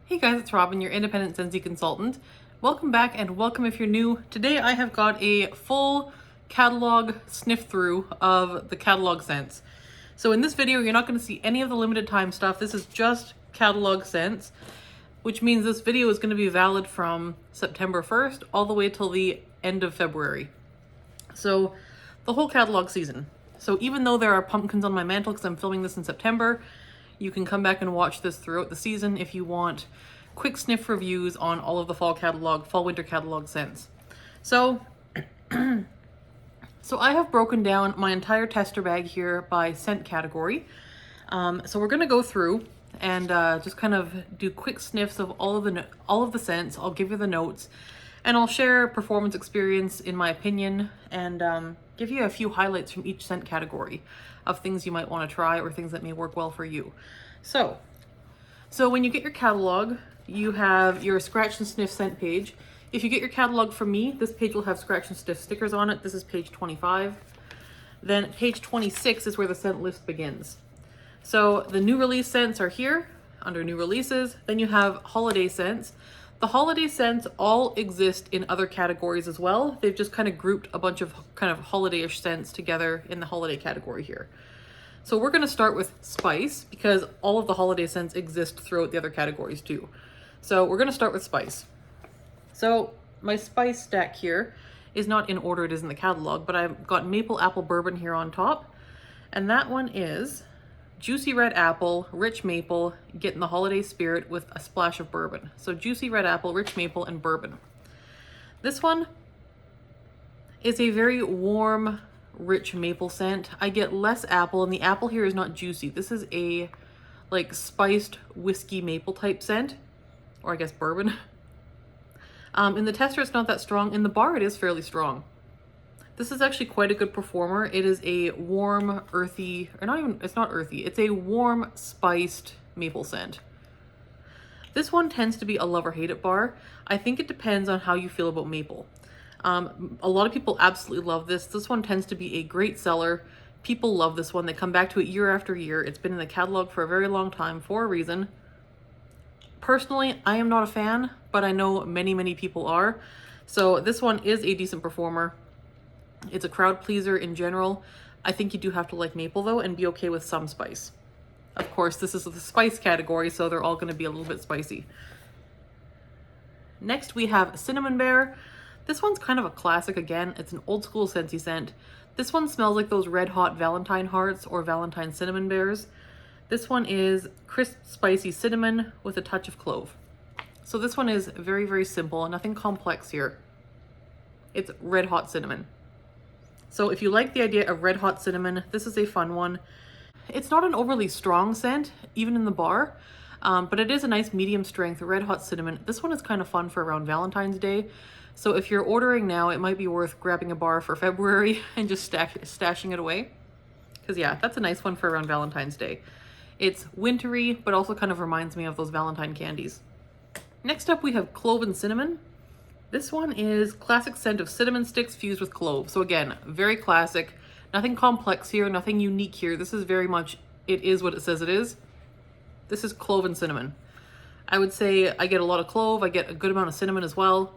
Hey guys, it's Robyn, your independent Scentsy consultant. Welcome back and welcome if you're new. Today I have got a full catalog sniff through of the catalog scents. So in this video, you're not going to see any of the limited time stuff. This is just catalog scents, which means this video is going to be valid from September 1st all the way till the end of February. So the whole catalog season. So even though there are pumpkins on my mantle because I'm filming this in September, you can come back and watch this throughout the season if you want quick sniff reviews on all of the fall winter catalog scents. So, I have broken down my entire tester bag here by scent category. So we're gonna go through and just kind of do quick sniffs of all of the scents. I'll give you the notes, and I'll share performance experience in my opinion, and give you a few highlights from each scent category of things you might want to try or things that may work well for you. So when you get your catalog, you have your scratch and sniff scent page. If you get your catalog from me, this page will have scratch and sniff stickers on it. This is page 25. Then page 26 is where the scent list begins. So the new release scents are here under new releases. Then you have holiday scents. The holiday scents all exist in other categories as well. They've just kind of grouped a bunch of kind of holiday-ish scents together in the holiday category here. So we're gonna start with spice because all of the holiday scents exist throughout the other categories too. So we're gonna start with spice. So my spice stack here is not in order it is in the catalog, but I've got maple apple bourbon here on top. And that one is juicy red apple, rich maple, getting the holiday spirit with a splash of bourbon. So juicy red apple, rich maple, and bourbon. This one is a very warm, rich maple scent. I get less apple, and the apple here is not juicy. This is a like spiced whiskey maple type scent, or I guess bourbon. In the tester, it's not that strong. In the bar, it is fairly strong. This is actually quite a good performer. It is a warm, earthy, or not even, it's not earthy. It's a warm, spiced maple scent. This one tends to be a love or hate it bar. I think it depends on how you feel about maple. A lot of people absolutely love this. This one tends to be a great seller. People love this one. They come back to it year after year. It's been in the catalog for a very long time for a reason. Personally, I am not a fan, but I know many, many people are. So this one is a decent performer. It's a crowd pleaser in general. I think you do have to like maple though and be okay with some spice. Of course, this is the spice category, so they're all going to be a little bit spicy. Next, we have Cinnamon Bear. This one's kind of a classic again. It's an old school Scentsy scent. This one smells like those red hot Valentine hearts or Valentine cinnamon bears. This one is crisp, spicy cinnamon with a touch of clove. So this one is very, very simple, nothing complex here. It's red hot cinnamon. So if you like the idea of red hot cinnamon, this is a fun one. It's not an overly strong scent, even in the bar, but it is a nice medium strength red hot cinnamon. This one is kind of fun for around Valentine's Day. So if you're ordering now, it might be worth grabbing a bar for February and just stashing it away. Because yeah, that's a nice one for around Valentine's Day. It's wintry, but also kind of reminds me of those Valentine candies. Next up, we have Clove and Cinnamon. This one is classic scent of cinnamon sticks fused with clove. So again, very classic. Nothing complex here, nothing unique here. This is very much, it is what it says it is. This is clove and cinnamon. I would say I get a lot of clove. I get a good amount of cinnamon as well.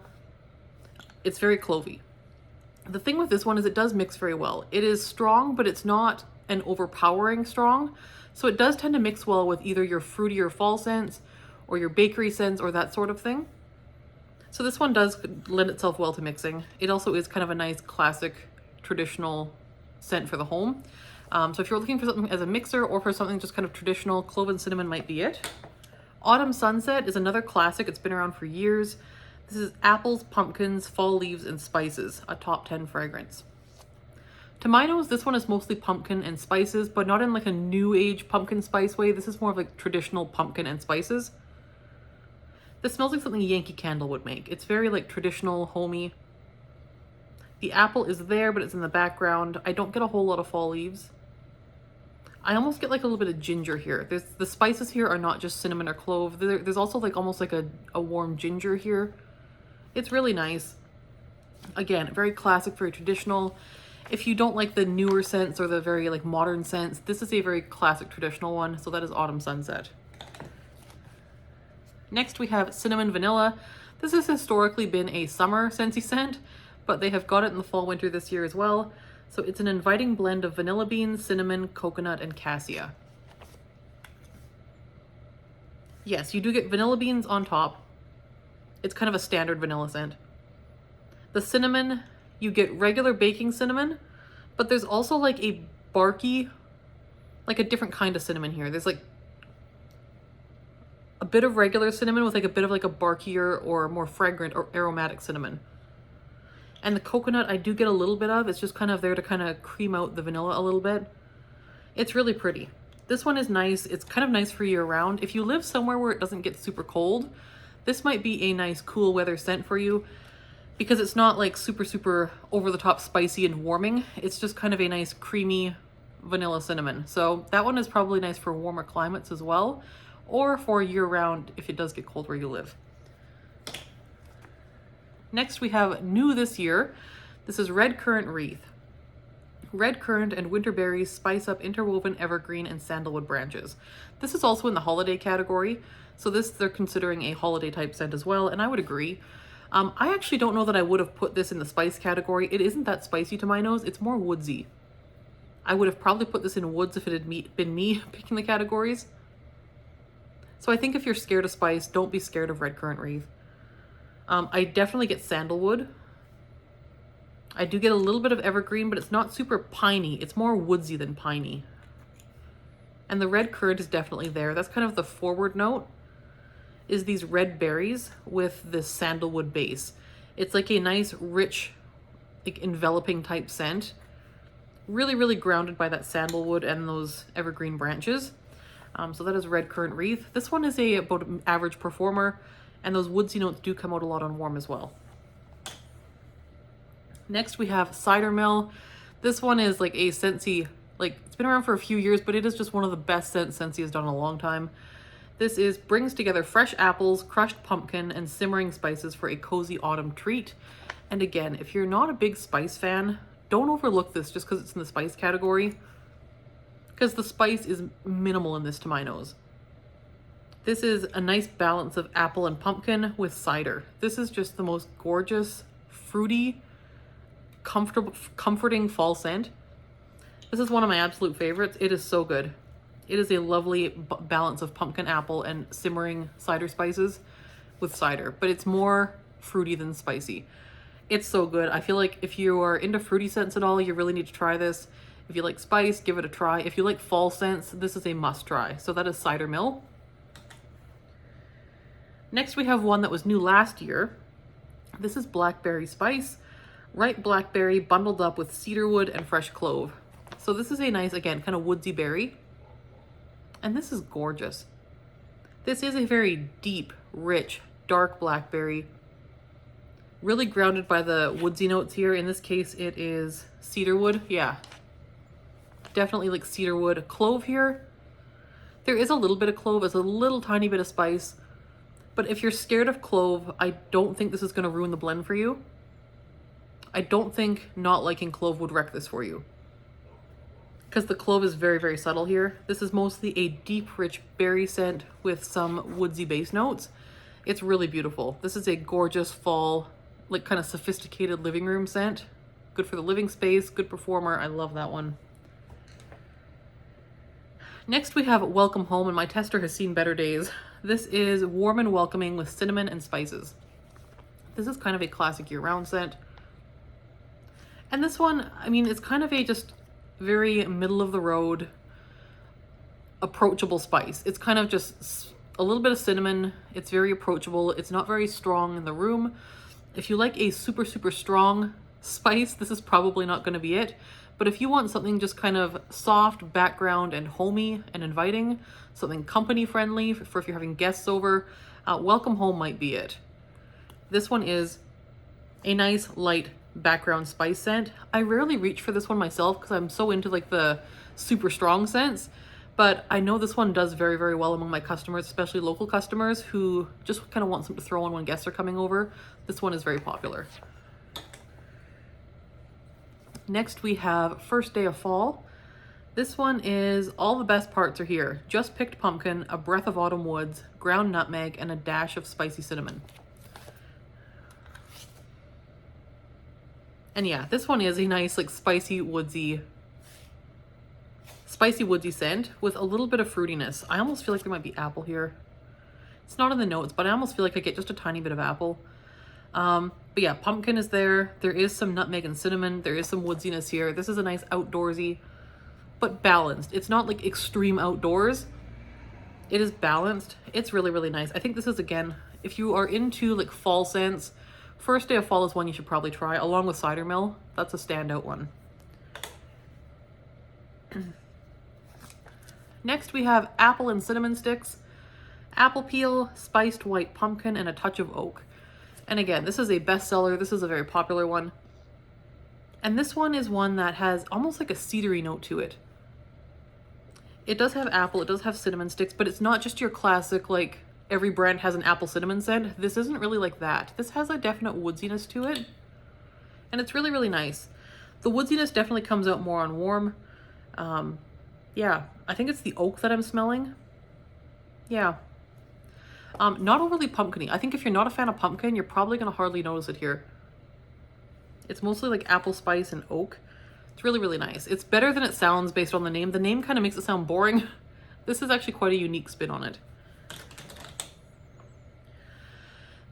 It's very clovey. The thing with this one is it does mix very well. It is strong, but it's not an overpowering strong. So it does tend to mix well with either your fruitier fall scents or your bakery scents or that sort of thing. So this one does lend itself well to mixing. It also is kind of a nice classic traditional scent for the home. So if you're looking for something as a mixer or for something just kind of traditional, clove and cinnamon might be it. Autumn Sunset is another classic. It's been around for years. This is apples, pumpkins, fall leaves, and spices, a top 10 fragrance. To my nose, this one is mostly pumpkin and spices, but not in like a new age pumpkin spice way. This is more of like traditional pumpkin and spices. This smells like something Yankee Candle would make. It's very like traditional, homey. The apple is there, but it's in the background. I don't get a whole lot of fall leaves. I almost get like a little bit of ginger here. The spices here are not just cinnamon or clove. There's also like almost like a warm ginger here. It's really nice. Again, very classic, very traditional. If you don't like the newer scents or the very like modern scents, this is a very classic traditional one. So that is Autumn Sunset. Next we have Cinnamon Vanilla. This has historically been a summer Scentsy scent, but they have got it in the fall winter this year as well. So it's an inviting blend of vanilla beans, cinnamon, coconut, and cassia. Yes, you do get vanilla beans on top. It's kind of a standard vanilla scent. The cinnamon, you get regular baking cinnamon, but there's also like a barky, like a different kind of cinnamon here. There's like a bit of regular cinnamon with like a bit of like a barkier or more fragrant or aromatic cinnamon. And the coconut I do get a little bit of. It's just kind of there to kind of cream out the vanilla a little bit. It's really pretty. This one is nice. It's kind of nice for year round. If you live somewhere where it doesn't get super cold, this might be a nice cool weather scent for you because it's not like super over the top spicy and warming. It's just kind of a nice creamy vanilla cinnamon. So that one is probably nice for warmer climates as well, or for year round if it does get cold where you live. Next we have new this year. This is Red Current Wreath. Red currant and winterberries spice up interwoven evergreen and sandalwood branches. This is also in the holiday category, so this they're considering a holiday type scent as well, and I would agree. I actually don't know that I would have put this in the spice category. It isn't that spicy to my nose. It's more woodsy. I would have probably put this in woods if it had been me picking the categories. So I think if you're scared of spice, don't be scared of Red Currant Wreath. I definitely get sandalwood. I do get a little bit of evergreen, but it's not super piney. It's more woodsy than piney. And the red currant is definitely there. That's kind of the forward note, is these red berries with this sandalwood base. It's like a nice, rich, like enveloping type scent. Really grounded by that sandalwood and those evergreen branches. So that is Red Currant Wreath. This one is about an average performer, and those woodsy notes do come out a lot on warm as well. Next we have Cider Mill. This one is like a Scentsy, like it's been around for a few years, but it is just one of the best scents Scentsy has done in a long time. This brings together fresh apples, crushed pumpkin, and simmering spices for a cozy autumn treat. And again, if you're not a big spice fan, don't overlook this just because it's in the spice category, because the spice is minimal in this to my nose. This is a nice balance of apple and pumpkin with cider. This is just the most gorgeous, fruity, comforting fall scent. This is one of my absolute favorites. It is so good. It is a lovely balance of pumpkin, apple, and simmering cider spices with cider, but it's more fruity than spicy. It's so good. I feel like if you are into fruity scents at all, you really need to try this. If you like spice, give it a try. If you like fall scents, this is a must try. So that is Cider Mill. Next we have one that was new last year. This is Blackberry Spice. Ripe blackberry bundled up with cedarwood and fresh clove. So this is a nice, again, kind of woodsy berry. And this is gorgeous. This is a very deep, rich, dark blackberry. Really grounded by the woodsy notes here. In this case, it is cedarwood. Yeah, definitely like cedarwood. Clove here. There is a little bit of clove. It's a little tiny bit of spice. But if you're scared of clove, I don't think this is going to ruin the blend for you. I don't think not liking clove would wreck this for you, because the clove is very subtle here. This is mostly a deep, rich berry scent with some woodsy base notes. It's really beautiful. This is a gorgeous fall, like kind of sophisticated living room scent. Good for the living space, good performer. I love that one. Next we have Welcome Home, and my tester has seen better days. This is warm and welcoming with cinnamon and spices. This is kind of a classic year-round scent. And this one, I mean, it's kind of a just very middle of the road, approachable spice. It's kind of just a little bit of cinnamon. It's very approachable. It's not very strong in the room. If you like a super strong spice, this is probably not going to be it. But if you want something just kind of soft background and homey and inviting, something company friendly for if you're having guests over, Welcome Home might be it. This one is a nice light background spice scent. I rarely reach for this one myself because I'm so into like the super strong scents, but I know this one does very well among my customers, especially local customers who just kind of want something to throw on when guests are coming over. This one is very popular. Next we have First Day of Fall. This one is all the best parts are here. Just picked pumpkin, a breath of autumn woods, ground nutmeg, and a dash of spicy cinnamon. And yeah, this one is a nice like spicy woodsy scent with a little bit of fruitiness. I almost feel like there might be apple here. It's not in the notes, but I almost feel like I get just a tiny bit of apple. But yeah, pumpkin is there. There is some nutmeg and cinnamon. There is some woodsiness here. This is a nice outdoorsy, but balanced. It's not like extreme outdoors. It is balanced. It's really, really nice. I think this is, again, if you are into like fall scents, first day of fall is one you should probably try, along with Cider Mill. That's a standout one. Next, we have apple and cinnamon sticks, apple peel, spiced white pumpkin, and a touch of oak. And again, this is a bestseller. This is a very popular one. And this one is one that has almost like a cedary note to it. It does have apple, it does have cinnamon sticks, but it's not just your classic, like, every brand has an apple cinnamon scent. This isn't really like that. This has a definite woodsiness to it. And it's really, really nice. The woodsiness definitely comes out more on warm. Yeah, I think it's the oak that I'm smelling. Yeah. Not overly pumpkin-y. I think if you're not a fan of pumpkin, you're probably going to hardly notice it here. It's mostly like apple spice and oak. It's really, really nice. It's better than it sounds based on the name. The name kind of makes it sound boring. This is actually quite a unique spin on it.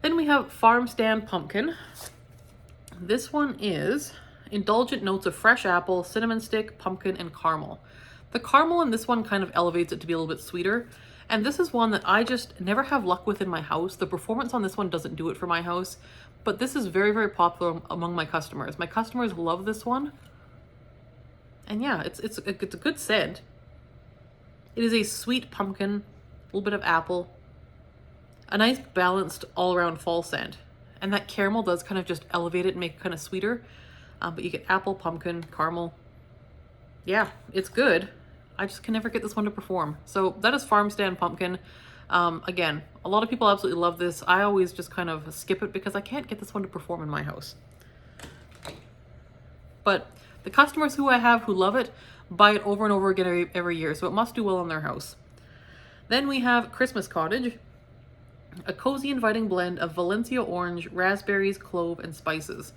Then we have Farm Stand Pumpkin. This one is indulgent notes of fresh apple, cinnamon stick, pumpkin, and caramel. The caramel in this one kind of elevates it to be a little bit sweeter. And this is one that I just never have luck with in my house. The performance on this one doesn't do it for my house, but this is very, very popular among my customers. My customers love this one. And yeah, it's a good scent. It is a sweet pumpkin, a little bit of apple, a nice balanced all-around fall scent. And that caramel does kind of just elevate it and make it kind of sweeter. But you get apple, pumpkin, caramel. Yeah, it's good. I just can never get this one to perform. So that is Farm Stand Pumpkin. Again, a lot of people absolutely love this. I always just kind of skip it because I can't get this one to perform in my house. But the customers who I have who love it buy it over and over again every year, so it must do well in their house. Then we have Christmas Cottage, a cozy, inviting blend of Valencia orange, raspberries, clove, and spices.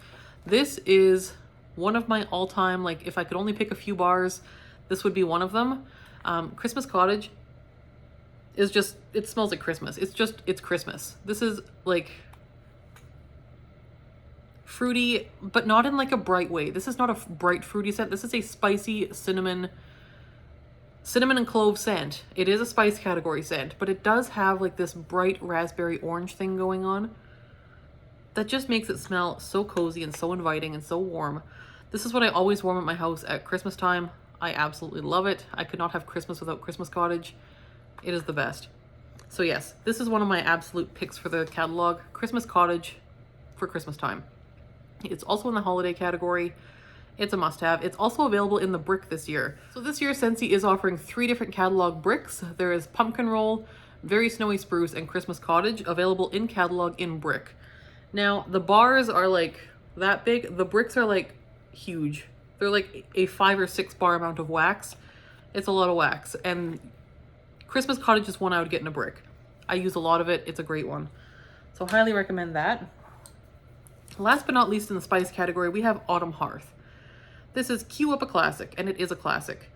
This is one of my all-time, like, if I could only pick a few bars, this would be one of them. Christmas Cottage is just, it smells like Christmas. It's Christmas. This is like fruity, but not in like a bright way. This is not a bright fruity scent. This is a spicy cinnamon and clove scent. It is a spice category scent, but it does have like this bright raspberry orange thing going on that just makes it smell so cozy and so inviting and so warm. This is what I always warm at my house at Christmas time. I absolutely love it. I could not have Christmas without Christmas Cottage. It is the best. So yes, this is one of my absolute picks for the catalog. Christmas Cottage for Christmas time. It's also in the holiday category. It's a must-have. It's also available in the brick this year. So this year, Scentsy is offering 3 different catalog bricks. There is Pumpkin Roll, Very Snowy Spruce, and Christmas Cottage, available in catalog in brick. Now, the bars are like that big. The bricks are like huge. They're like a 5 or 6 bar amount of wax. It's a lot of wax. And Christmas Cottage is one I would get in a brick. I use a lot of it. It's a great one. So highly recommend that. Last but not least in the spice category, we have Autumn Hearth. This is Cue Up a Classic, and it is a classic.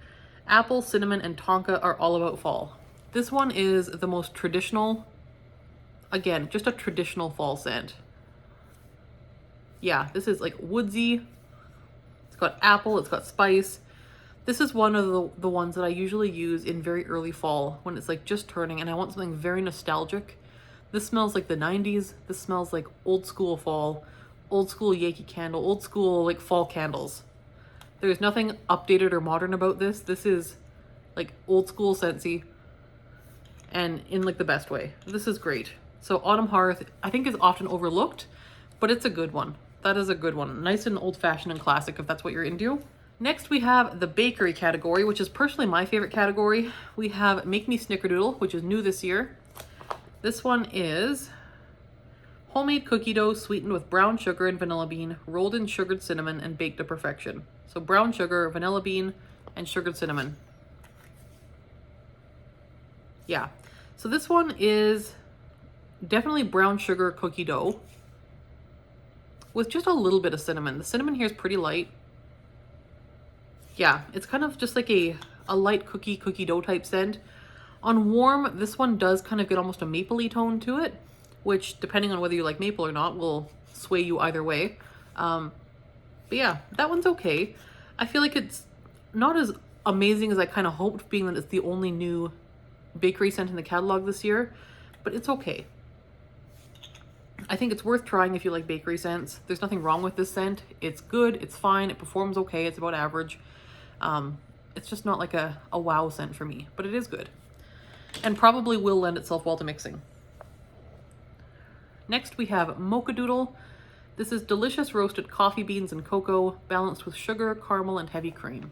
Apple, cinnamon, and tonka are all about fall. This one is the most traditional, again, just a traditional fall scent. Yeah, this is like woodsy. It's got apple, it's got spice. This is one of the ones that I usually use in very early fall when it's like just turning and I want something very nostalgic. This smells like the 90s. This smells like old school fall, old school Yankee candle, old school like fall candles. There's nothing updated or modern about this. This is like old school Scentsy and in like the best way. This is great. So Autumn Hearth, I think is often overlooked, but it's a good one. That is a good one. Nice and old fashioned and classic if that's what you're into. Next we have the bakery category, which is personally my favorite category. We have Make Me Snickerdoodle, which is new this year. This one is homemade cookie dough sweetened with brown sugar and vanilla bean, rolled in sugared cinnamon, and baked to perfection. So brown sugar, vanilla bean, and sugared cinnamon. Yeah. So this one is definitely brown sugar cookie dough with just a little bit of cinnamon. The cinnamon here is pretty light. Yeah, it's kind of just like a light cookie dough type scent. On warm, this one does kind of get almost a mapley tone to it, which depending on whether you like maple or not will sway you either way. But yeah, that one's okay. I feel like it's not as amazing as I kind of hoped, being that it's the only new bakery scent in the catalog this year, but it's okay. I think it's worth trying if you like bakery scents. There's nothing wrong with this scent. It's good, it's fine, it performs okay, it's about average. It's just not like a wow scent for me, but it is good. And probably will lend itself well to mixing. Next we have Mochadoodle. This is delicious roasted coffee beans and cocoa, balanced with sugar, caramel, and heavy cream.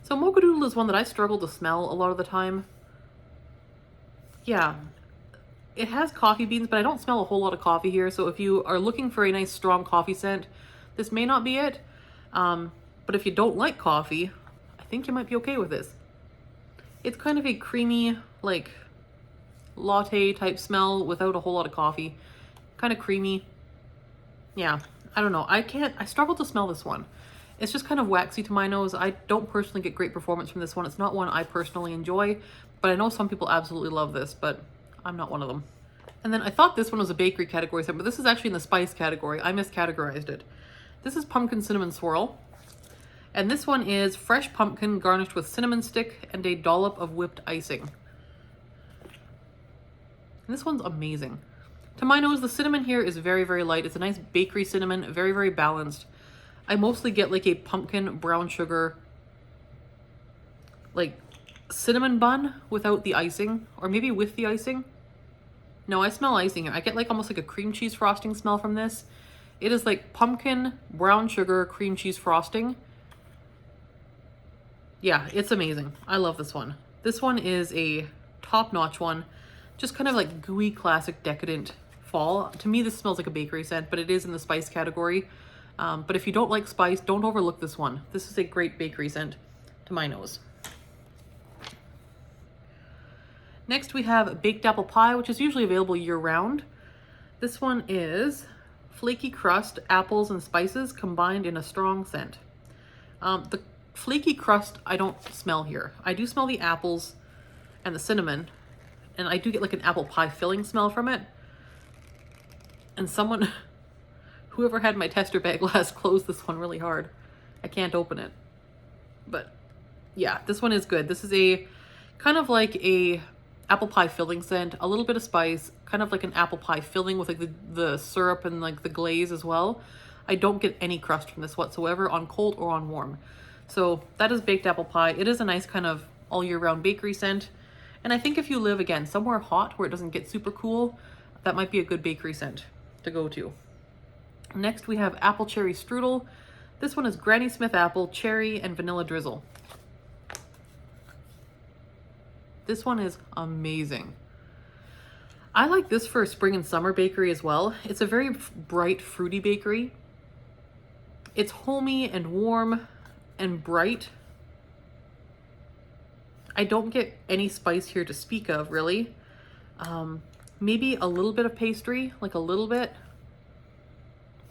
So Mochadoodle is one that I struggle to smell a lot of the time. Yeah, it has coffee beans, but I don't smell a whole lot of coffee here. So if you are looking for a nice strong coffee scent, this may not be it. But if you don't like coffee, I think you might be okay with this. It's kind of a creamy, like latte type smell without a whole lot of coffee. Kind of creamy. Yeah, I don't know. I struggle to smell this one. It's just kind of waxy to my nose. I don't personally get great performance from this one. It's not one I personally enjoy, but I know some people absolutely love this, but I'm not one of them. And then I thought this one was a bakery category scent, but this is actually in the spice category. I miscategorized it. This is Pumpkin Cinnamon Swirl. And this one is fresh pumpkin garnished with cinnamon stick and a dollop of whipped icing. And this one's amazing. To my nose, the cinnamon here is very, very light. It's a nice bakery cinnamon, very, very balanced. I mostly get like a pumpkin brown sugar, like cinnamon bun without the icing, or maybe with the icing. No, I smell icing here. I get like almost like a cream cheese frosting smell from this. It is like pumpkin, brown sugar, cream cheese frosting. Yeah, it's amazing. I love this one. This one is a top-notch one. Just kind of like gooey, classic, decadent fall. To me, this smells like a bakery scent, but it is in the spice category. But if you don't like spice, don't overlook this one. This is a great bakery scent to my nose. Next, we have Baked Apple Pie, which is usually available year-round. This one is flaky crust, apples, and spices combined in a strong scent. The flaky crust I don't smell here. I do smell the apples and the cinnamon, and I do get like an apple pie filling smell from it. And whoever had my tester bag last closed this one really hard. I can't open it. But yeah, this one is good. This is a kind of like a apple pie filling scent, a little bit of spice, kind of like an apple pie filling with like the syrup and like the glaze as well. I don't get any crust from this whatsoever on cold or on warm. So that is Baked Apple Pie. It is a nice kind of all year round bakery scent. And I think if you live, again, somewhere hot where it doesn't get super cool, that might be a good bakery scent to go to. Next, we have Apple Cherry Strudel. This one is Granny Smith apple, cherry, and vanilla drizzle. This one is amazing. I like this for a spring and summer bakery as well. It's a very bright, fruity bakery. It's homey and warm and bright. I don't get any spice here to speak of, really. Maybe a little bit of pastry, like a little bit.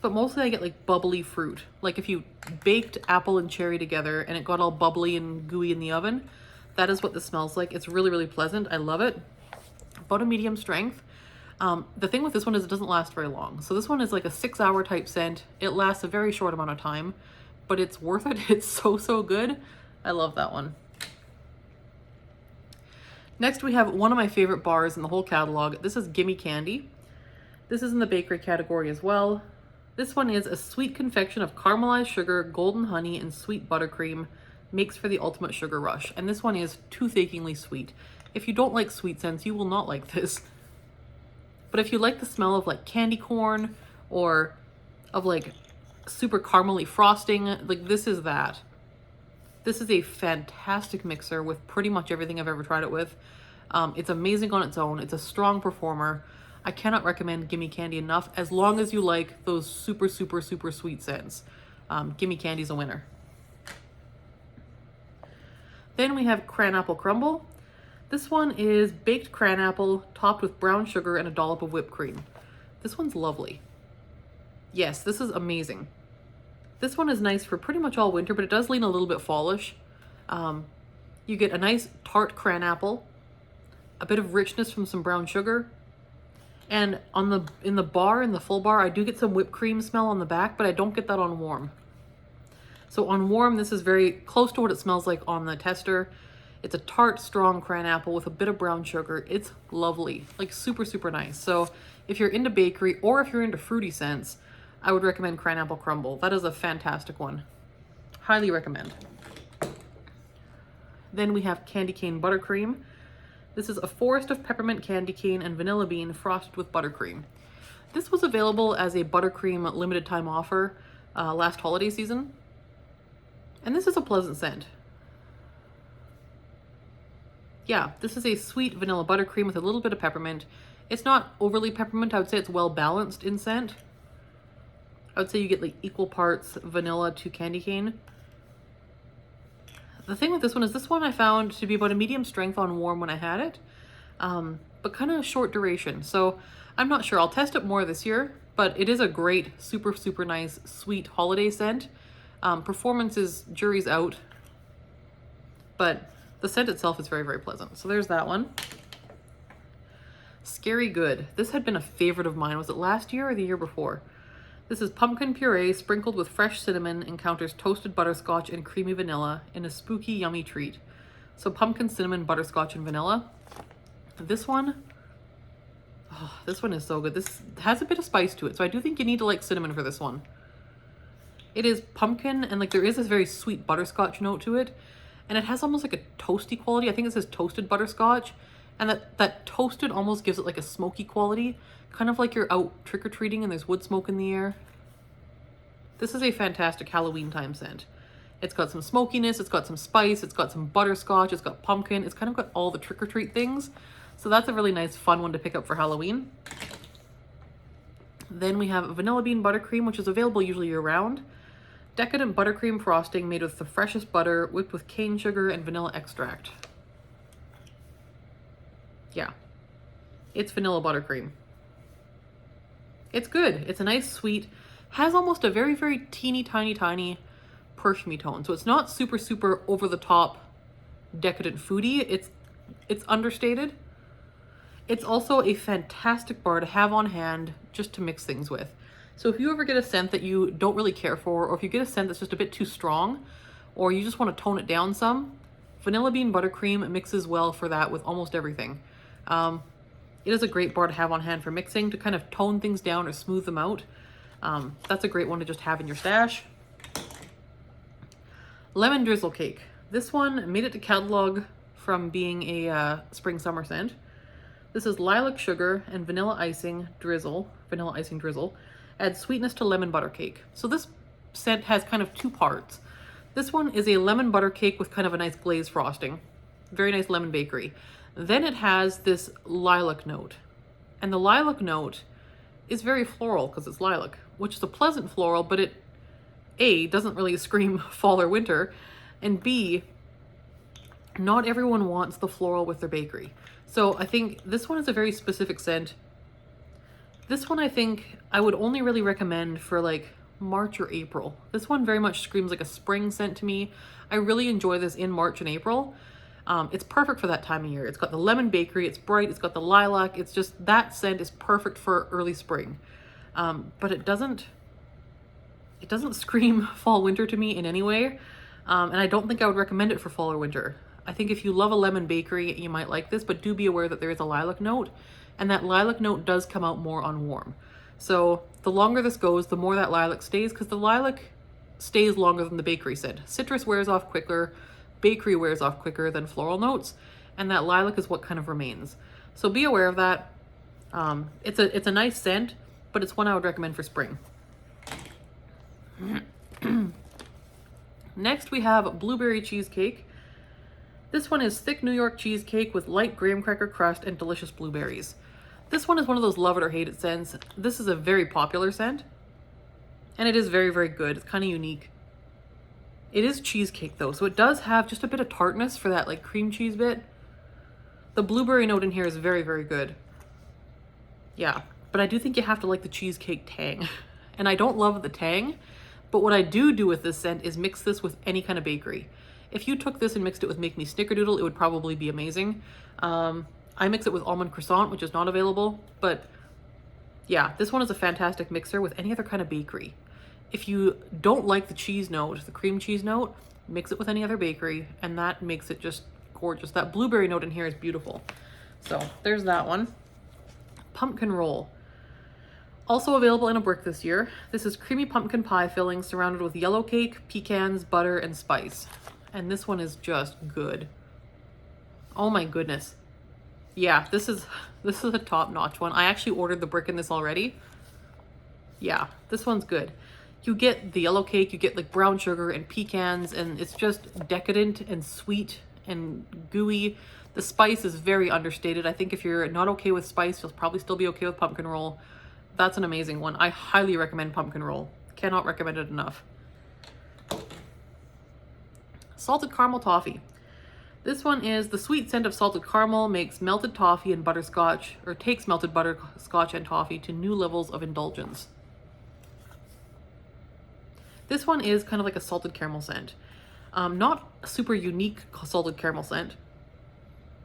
But mostly I get like bubbly fruit. Like if you baked apple and cherry together and it got all bubbly and gooey in the oven, that is what this smells like. It's really, really pleasant. I love it. About a medium strength. The thing with this one is it doesn't last very long. So this one is like a 6-hour type scent. It lasts a very short amount of time, but it's worth it. It's so, so good. I love that one. Next, we have one of my favorite bars in the whole catalog. This is Gimme Candy. This is in the bakery category as well. This one is a sweet confection of caramelized sugar, golden honey, and sweet buttercream. Makes for the ultimate sugar rush. And this one is tooth-achingly sweet. If you don't like sweet scents, you will not like this. But if you like the smell of like candy corn or of like super caramely frosting, like this is that. This is a fantastic mixer with pretty much everything I've ever tried it with. It's amazing on its own. It's a strong performer. I cannot recommend Gimme Candy enough as long as you like those super, super, super sweet scents. Gimme Candy's a winner. Then we have Cran Apple Crumble. This one is baked cran apple topped with brown sugar and a dollop of whipped cream. This one's lovely. Yes, this is amazing. This one is nice for pretty much all winter, but it does lean a little bit fallish. You get a nice tart cran apple, a bit of richness from some brown sugar, and in the full bar, I do get some whipped cream smell on the back, but I don't get that on warm. So on warm, this is very close to what it smells like on the tester. It's a tart, strong cran apple with a bit of brown sugar. It's lovely, like super, super nice. So if you're into bakery or if you're into fruity scents, I would recommend Cran Apple Crumble. That is a fantastic one. Highly recommend. Then we have Candy Cane Buttercream. This is a forest of peppermint candy cane and vanilla bean frosted with buttercream. This was available as a buttercream limited time offer last holiday season. And this is a pleasant scent. Yeah, this is a sweet vanilla buttercream with a little bit of peppermint. It's not overly peppermint. I would say it's well balanced in scent. I would say you get like equal parts vanilla to candy cane. The thing with this one I found to be about a medium strength on warm when I had it, but kind of short duration. So I'm not sure. I'll test it more this year, but it is a great, super, super nice, sweet holiday scent. Performance is jury's out, but the scent itself is very, very pleasant. So there's that one. Scary Good. This had been a favorite of mine. Was it last year or the year before? This is pumpkin puree sprinkled with fresh cinnamon, encounters toasted butterscotch and creamy vanilla in a spooky, yummy treat. So pumpkin, cinnamon, butterscotch, and vanilla. This one is so good. This has a bit of spice to it, so I do think you need to like cinnamon for this one. It is pumpkin, and like there is this very sweet butterscotch note to it, and it has almost like a toasty quality. I think it says toasted butterscotch, and that toasted almost gives it like a smoky quality. Kind of like you're out trick-or-treating and there's wood smoke in the air. This is a fantastic Halloween time scent. It's got some smokiness, it's got some spice, it's got some butterscotch, it's got pumpkin, it's kind of got all the trick-or-treat things. So that's a really nice, fun one to pick up for Halloween. Then we have Vanilla Bean Buttercream, which is available usually year-round. Decadent buttercream frosting made with the freshest butter, whipped with cane sugar and vanilla extract. Yeah, it's vanilla buttercream. It's good. It's a nice sweet, has almost a very, very teeny tiny perfumey tone. So it's not super, super over the top decadent foodie. It's understated. It's also a fantastic bar to have on hand just to mix things with. So if you ever get a scent that you don't really care for, or if you get a scent that's just a bit too strong, or you just want to tone it down some, Vanilla Bean Buttercream mixes well for that with almost everything. It is a great bar to have on hand for mixing, to kind of tone things down or smooth them out. That's a great one to just have in your stash. Lemon Drizzle Cake. This one made it to catalog from being a spring summer scent. This is lilac sugar and vanilla icing drizzle. Adds sweetness to lemon butter cake. So this scent has kind of two parts. This one is a lemon butter cake with kind of a nice glaze frosting. Very nice lemon bakery. Then it has this lilac note. And the lilac note is very floral because it's lilac, which is a pleasant floral, but it, A, doesn't really scream fall or winter, and B, not everyone wants the floral with their bakery. So I think this one is a very specific scent. This one I think I would only really recommend for like March or April. This one very much screams like a spring scent to me. I really enjoy this in March and April. It's perfect for that time of year. It's got the lemon bakery, it's bright, it's got the lilac. It's just, that scent is perfect for early spring. But it doesn't scream fall winter to me in any way. And I don't think I would recommend it for fall or winter. I think if you love a lemon bakery, you might like this, but do be aware that there is a lilac note, and that lilac note does come out more on warm. So the longer this goes, the more that lilac stays, because the lilac stays longer than the bakery scent. Citrus wears off quicker, bakery wears off quicker than floral notes, and that lilac is what kind of remains. So be aware of that. It's a nice scent, but it's one I would recommend for spring. Next we have Blueberry Cheesecake. This one is thick New York cheesecake with light graham cracker crust and delicious blueberries. This one is one of those love it or hate it scents. This is a very popular scent, and it is very, very good. It's kind of unique. It is cheesecake though, so it does have just a bit of tartness for that like cream cheese bit. The blueberry note in here is very, very good. Yeah, but I do think you have to like the cheesecake tang. And I don't love the tang, but what I do with this scent is mix this with any kind of bakery. If you took this and mixed it with Make Me Snickerdoodle, it would probably be amazing. I mix it with almond croissant, which is not available, but yeah, this one is a fantastic mixer with any other kind of bakery. If you don't like the cheese note, the cream cheese note, mix it with any other bakery, and that makes it just gorgeous. That blueberry note in here is beautiful. So there's that one. Pumpkin roll. Also available in a brick this year. This is creamy pumpkin pie filling surrounded with yellow cake, pecans, butter, and spice. And this one is just good. Oh my goodness. Yeah, this is a top-notch one. I actually ordered the brick in this already. Yeah, this one's good. You get the yellow cake, you get like brown sugar and pecans, and it's just decadent and sweet and gooey. The spice is very understated. I think if you're not okay with spice, you'll probably still be okay with pumpkin roll. That's an amazing one. I highly recommend pumpkin roll. Cannot recommend it enough. Salted caramel toffee. This one is the sweet scent of salted caramel makes melted toffee and butterscotch, or takes melted butterscotch and toffee to new levels of indulgence. This one is kind of like a salted caramel scent. Not a super unique salted caramel scent.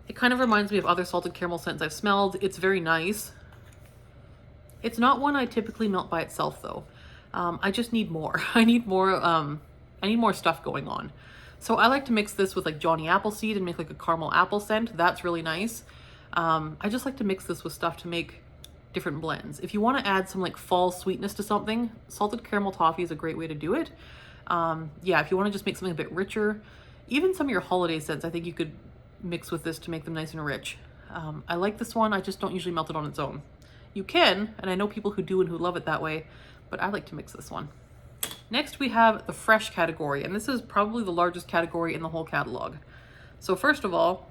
It kind of reminds me of other salted caramel scents I've smelled. It's very nice. It's not one I typically melt by itself though. I just need more. I need more stuff going on. So I like to mix this with like Johnny Appleseed and make like a caramel apple scent. That's really nice. I just like to mix this with stuff to make different blends. If you want to add some like fall sweetness to something, salted caramel toffee is a great way to do it. Yeah, if you want to just make something a bit richer, even some of your holiday scents, I think you could mix with this to make them nice and rich. I like this one. I just don't usually melt it on its own. You can, and I know people who do and who love it that way, but I like to mix this one. Next, we have the fresh category, and this is probably the largest category in the whole catalog. So first of all,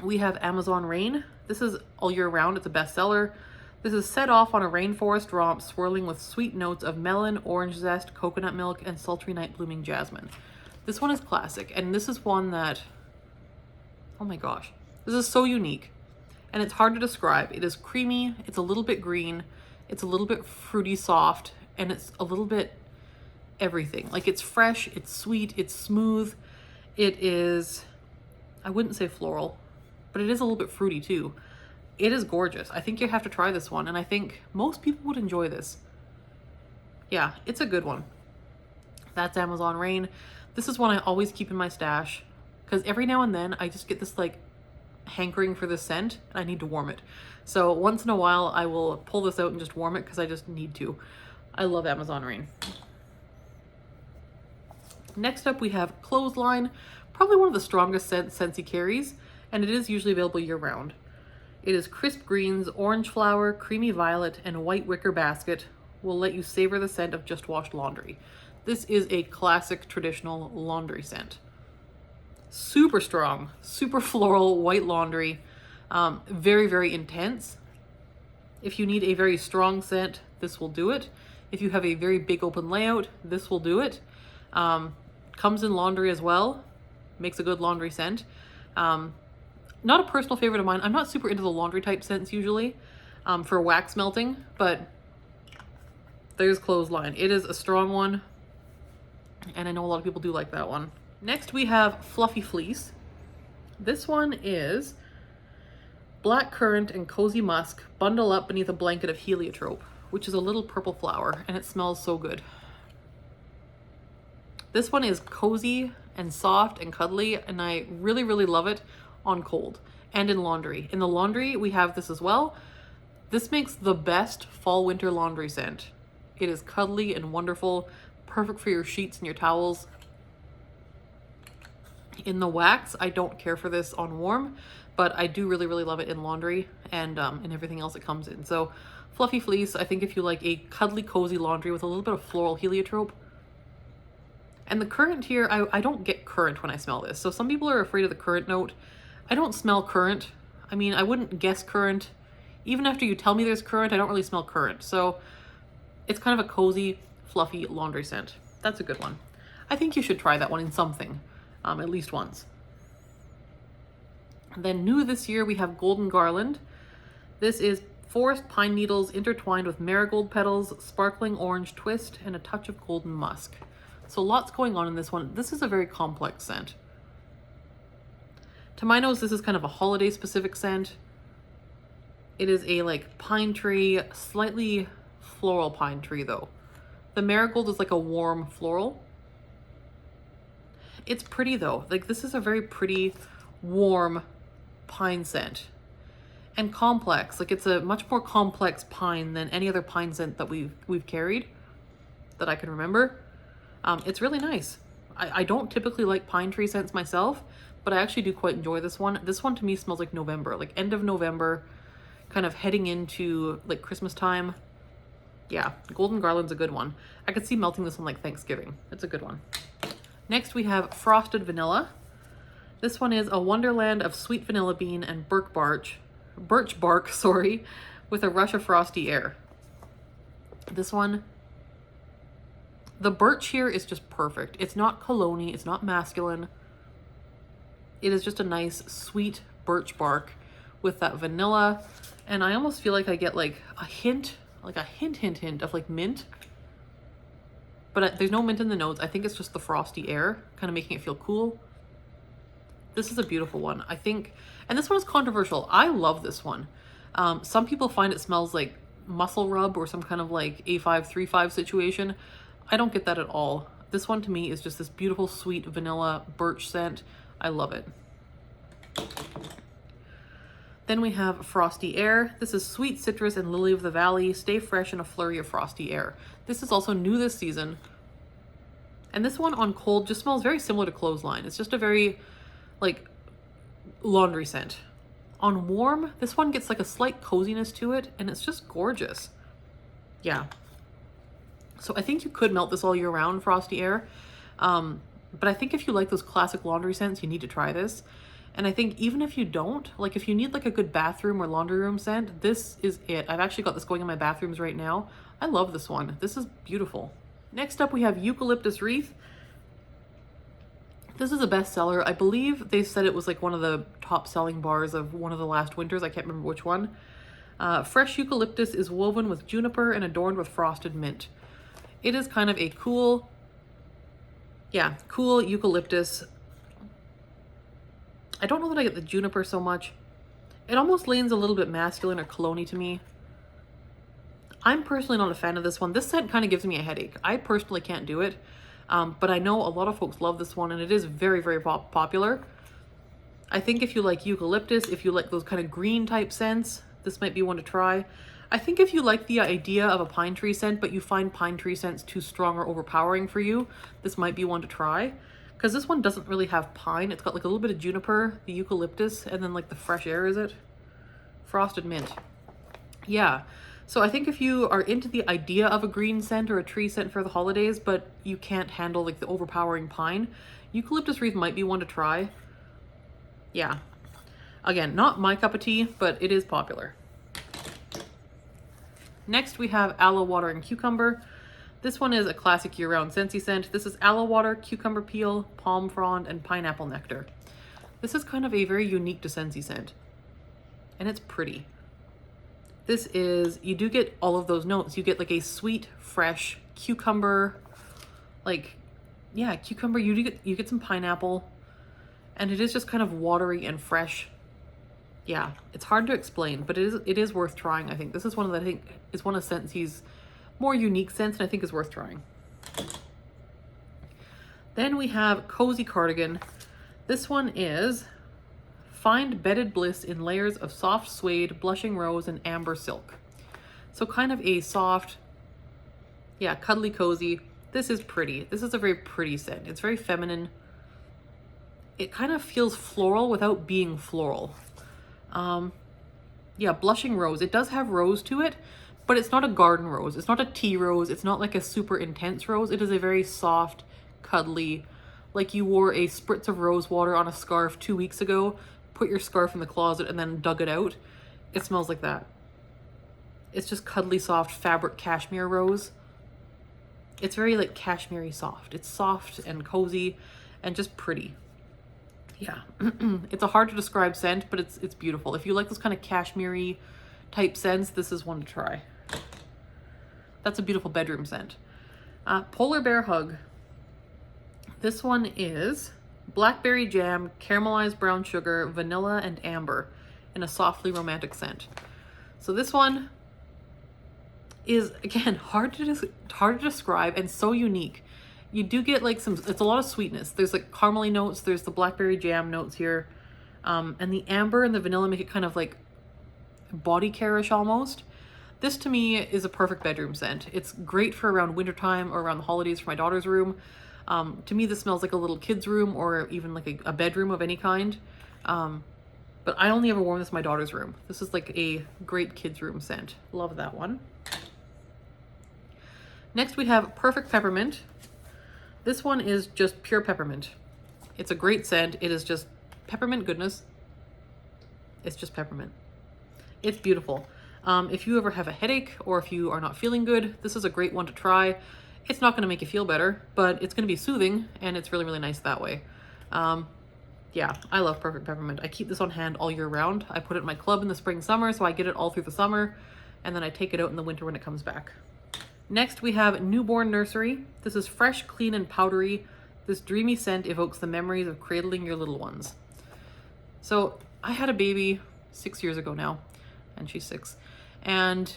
we have Amazon Rain. This is all year round. It's a bestseller. This is set off on a rainforest romp swirling with sweet notes of melon, orange zest, coconut milk, and sultry night blooming jasmine. This one is classic, and this is one that, oh my gosh, this is so unique, and it's hard to describe. It is creamy, it's a little bit green, it's a little bit fruity soft, and it's a little bit everything. Like it's fresh, it's sweet, it's smooth. It is, I wouldn't say floral, but it is a little bit fruity too. It is gorgeous. I think you have to try this one, and I think most people would enjoy this. Yeah, it's a good one. That's Amazon Rain. This is one I always keep in my stash because every now and then I just get this like hankering for this scent and I need to warm it. So once in a while I will pull this out and just warm it because I just need to. I love Amazon Rain. Next up we have Clothesline, probably one of the strongest scents Scentsy carries, and it is usually available year round. It is crisp greens, orange flower, creamy violet, and white wicker basket will let you savor the scent of just washed laundry. This is a classic traditional laundry scent. Super strong, super floral, white laundry, very, very intense. If you need a very strong scent, this will do it. If you have a very big open layout, this will do it. Comes in laundry as well, makes a good laundry scent. Not a personal favorite of mine. I'm not super into the laundry type scents usually for wax melting, but there's Clothesline. It is a strong one, and I know a lot of people do like that one. Next we have Fluffy Fleece. This one is black currant and cozy musk bundle up beneath a blanket of heliotrope, which is a little purple flower, and it smells so good. This one is cozy and soft and cuddly, and I really, really love it on cold and in laundry. In the laundry, we have this as well. This makes the best fall winter laundry scent. It is cuddly and wonderful, perfect for your sheets and your towels. In the wax, I don't care for this on warm, but I do really, really love it in laundry and everything else it comes in. So Fluffy Fleece, I think if you like a cuddly, cozy laundry with a little bit of floral heliotrope. And the currant here, I don't get currant when I smell this. So some people are afraid of the currant note. I don't smell currant. I mean, I wouldn't guess currant. Even after you tell me there's currant, I don't really smell currant. So it's kind of a cozy, fluffy laundry scent. That's a good one. I think you should try that one in something, at least once. And then new this year, we have Golden Garland. This is forest pine needles intertwined with marigold petals, sparkling orange twist, and a touch of golden musk. So lots going on in this one. This is a very complex scent. To my nose, this is kind of a holiday specific scent. It is a like pine tree, slightly floral pine tree though. The marigold is like a warm floral. It's pretty though. Like this is a very pretty, warm pine scent. And complex. Like it's a much more complex pine than any other pine scent that we've carried that I can remember. It's really nice. I don't typically like pine tree scents myself, but I actually do quite enjoy this one. This one to me smells like November, like end of November, kind of heading into like Christmas time. Yeah, Golden Garland's a good one. I could see melting this one like Thanksgiving. It's a good one. Next we have Frosted Vanilla. This one is a wonderland of sweet vanilla bean and birch bark, sorry, with a rush of frosty air. This one, the birch here is just perfect. It's not cologne-y, it's not masculine. It is just a nice sweet birch bark with that vanilla. And I almost feel like I get like a hint of like mint. But there's no mint in the notes. I think it's just the frosty air kind of making it feel cool. This is a beautiful one, I think. And this one is controversial. I love this one. Some people find it smells like muscle rub or some kind of like A535 situation. I don't get that at all. This one to me is just this beautiful, sweet vanilla birch scent. I love it. Then we have Frosty Air. This is sweet citrus and lily of the valley. Stay fresh in a flurry of frosty air. This is also new this season. And this one on cold just smells very similar to Clothesline. It's just a very like laundry scent. On warm, this one gets like a slight coziness to it and it's just gorgeous. Yeah. So I think you could melt this all year round, Frosty Air. But I think if you like those classic laundry scents, you need to try this. And I think even if you don't, like if you need like a good bathroom or laundry room scent, this is it. I've actually got this going in my bathrooms right now. I love this one. This is beautiful. Next up we have Eucalyptus Wreath. This is a bestseller. I believe they said it was like one of the top selling bars of one of the last winters. I can't remember which one. Fresh eucalyptus is woven with juniper and adorned with frosted mint. It is kind of a cool eucalyptus. I don't know that I get the juniper so much. It almost leans a little bit masculine or cologne-y to me. I'm personally not a fan of this one. This scent kind of gives me a headache. I personally can't do it. But I know a lot of folks love this one and it is very, very popular. I think if you like eucalyptus, if you like those kind of green type scents, this might be one to try. I think if you like the idea of a pine tree scent, but you find pine tree scents too strong or overpowering for you, this might be one to try. Because this one doesn't really have pine. It's got like a little bit of juniper, the eucalyptus, and then like the fresh air, is it? Frosted mint. Yeah. So I think if you are into the idea of a green scent or a tree scent for the holidays, but you can't handle like the overpowering pine, Eucalyptus Wreath might be one to try. Yeah. Again, not my cup of tea, but it is popular. Next we have Aloe Water and Cucumber. This one is a classic year-round Scentsy scent. This is aloe water, cucumber peel, palm frond, and pineapple nectar. This is kind of a very unique to Scentsy scent. And it's pretty. This is, you do get all of those notes. You get like a sweet, fresh cucumber, like, yeah, cucumber. You get some pineapple. And it is just kind of watery and fresh. Yeah, it's hard to explain, but it is worth trying, I think. This is one of the, I think, is one of Scentsy's more unique scents and I think is worth trying. Then we have Cozy Cardigan. This one is find bedded bliss in layers of soft suede, blushing rose, and amber silk. So kind of a soft, yeah, cuddly cozy. This is pretty. This is a very pretty scent. It's very feminine. It kind of feels floral without being floral. Yeah, blushing rose. It does have rose to it, but it's not a garden rose. It's not a tea rose. It's not like a super intense rose. It is a very soft, cuddly, like you wore a spritz of rose water on a scarf 2 weeks ago, put your scarf in the closet and then dug it out. It smells like that. It's just cuddly, soft fabric cashmere rose. It's very like cashmere soft. It's soft and cozy and just pretty. Yeah, it's a hard to describe scent, but it's beautiful. If you like those kind of cashmere type scents, this is one to try. That's a beautiful bedroom scent. Polar Bear Hug. This one is blackberry jam, caramelized brown sugar, vanilla, and amber in a softly romantic scent. So this one is, again, hard to describe and so unique. You do get like it's a lot of sweetness. There's like caramely notes, there's the blackberry jam notes here. And the amber and the vanilla make it kind of like body care-ish almost. This to me is a perfect bedroom scent. It's great for around wintertime or around the holidays for my daughter's room. To me, this smells like a little kid's room or even like a bedroom of any kind. But I only ever worn this in my daughter's room. This is like a great kid's room scent. Love that one. Next we have Perfect Peppermint. This one is just pure peppermint. It's a great scent. It is just peppermint goodness. It's just peppermint. It's beautiful. If you ever have a headache or if you are not feeling good, this is a great one to try. It's not going to make you feel better, but it's going to be soothing and it's really, really nice that way. Yeah, I love Perfect Peppermint. I keep this on hand all year round. I put it in my club in the spring, summer, so I get it all through the summer, and then I take it out in the winter when it comes back. Next, we have Newborn Nursery. This is fresh, clean, and powdery. This dreamy scent evokes the memories of cradling your little ones. So I had a baby 6 years ago now, and she's 6, and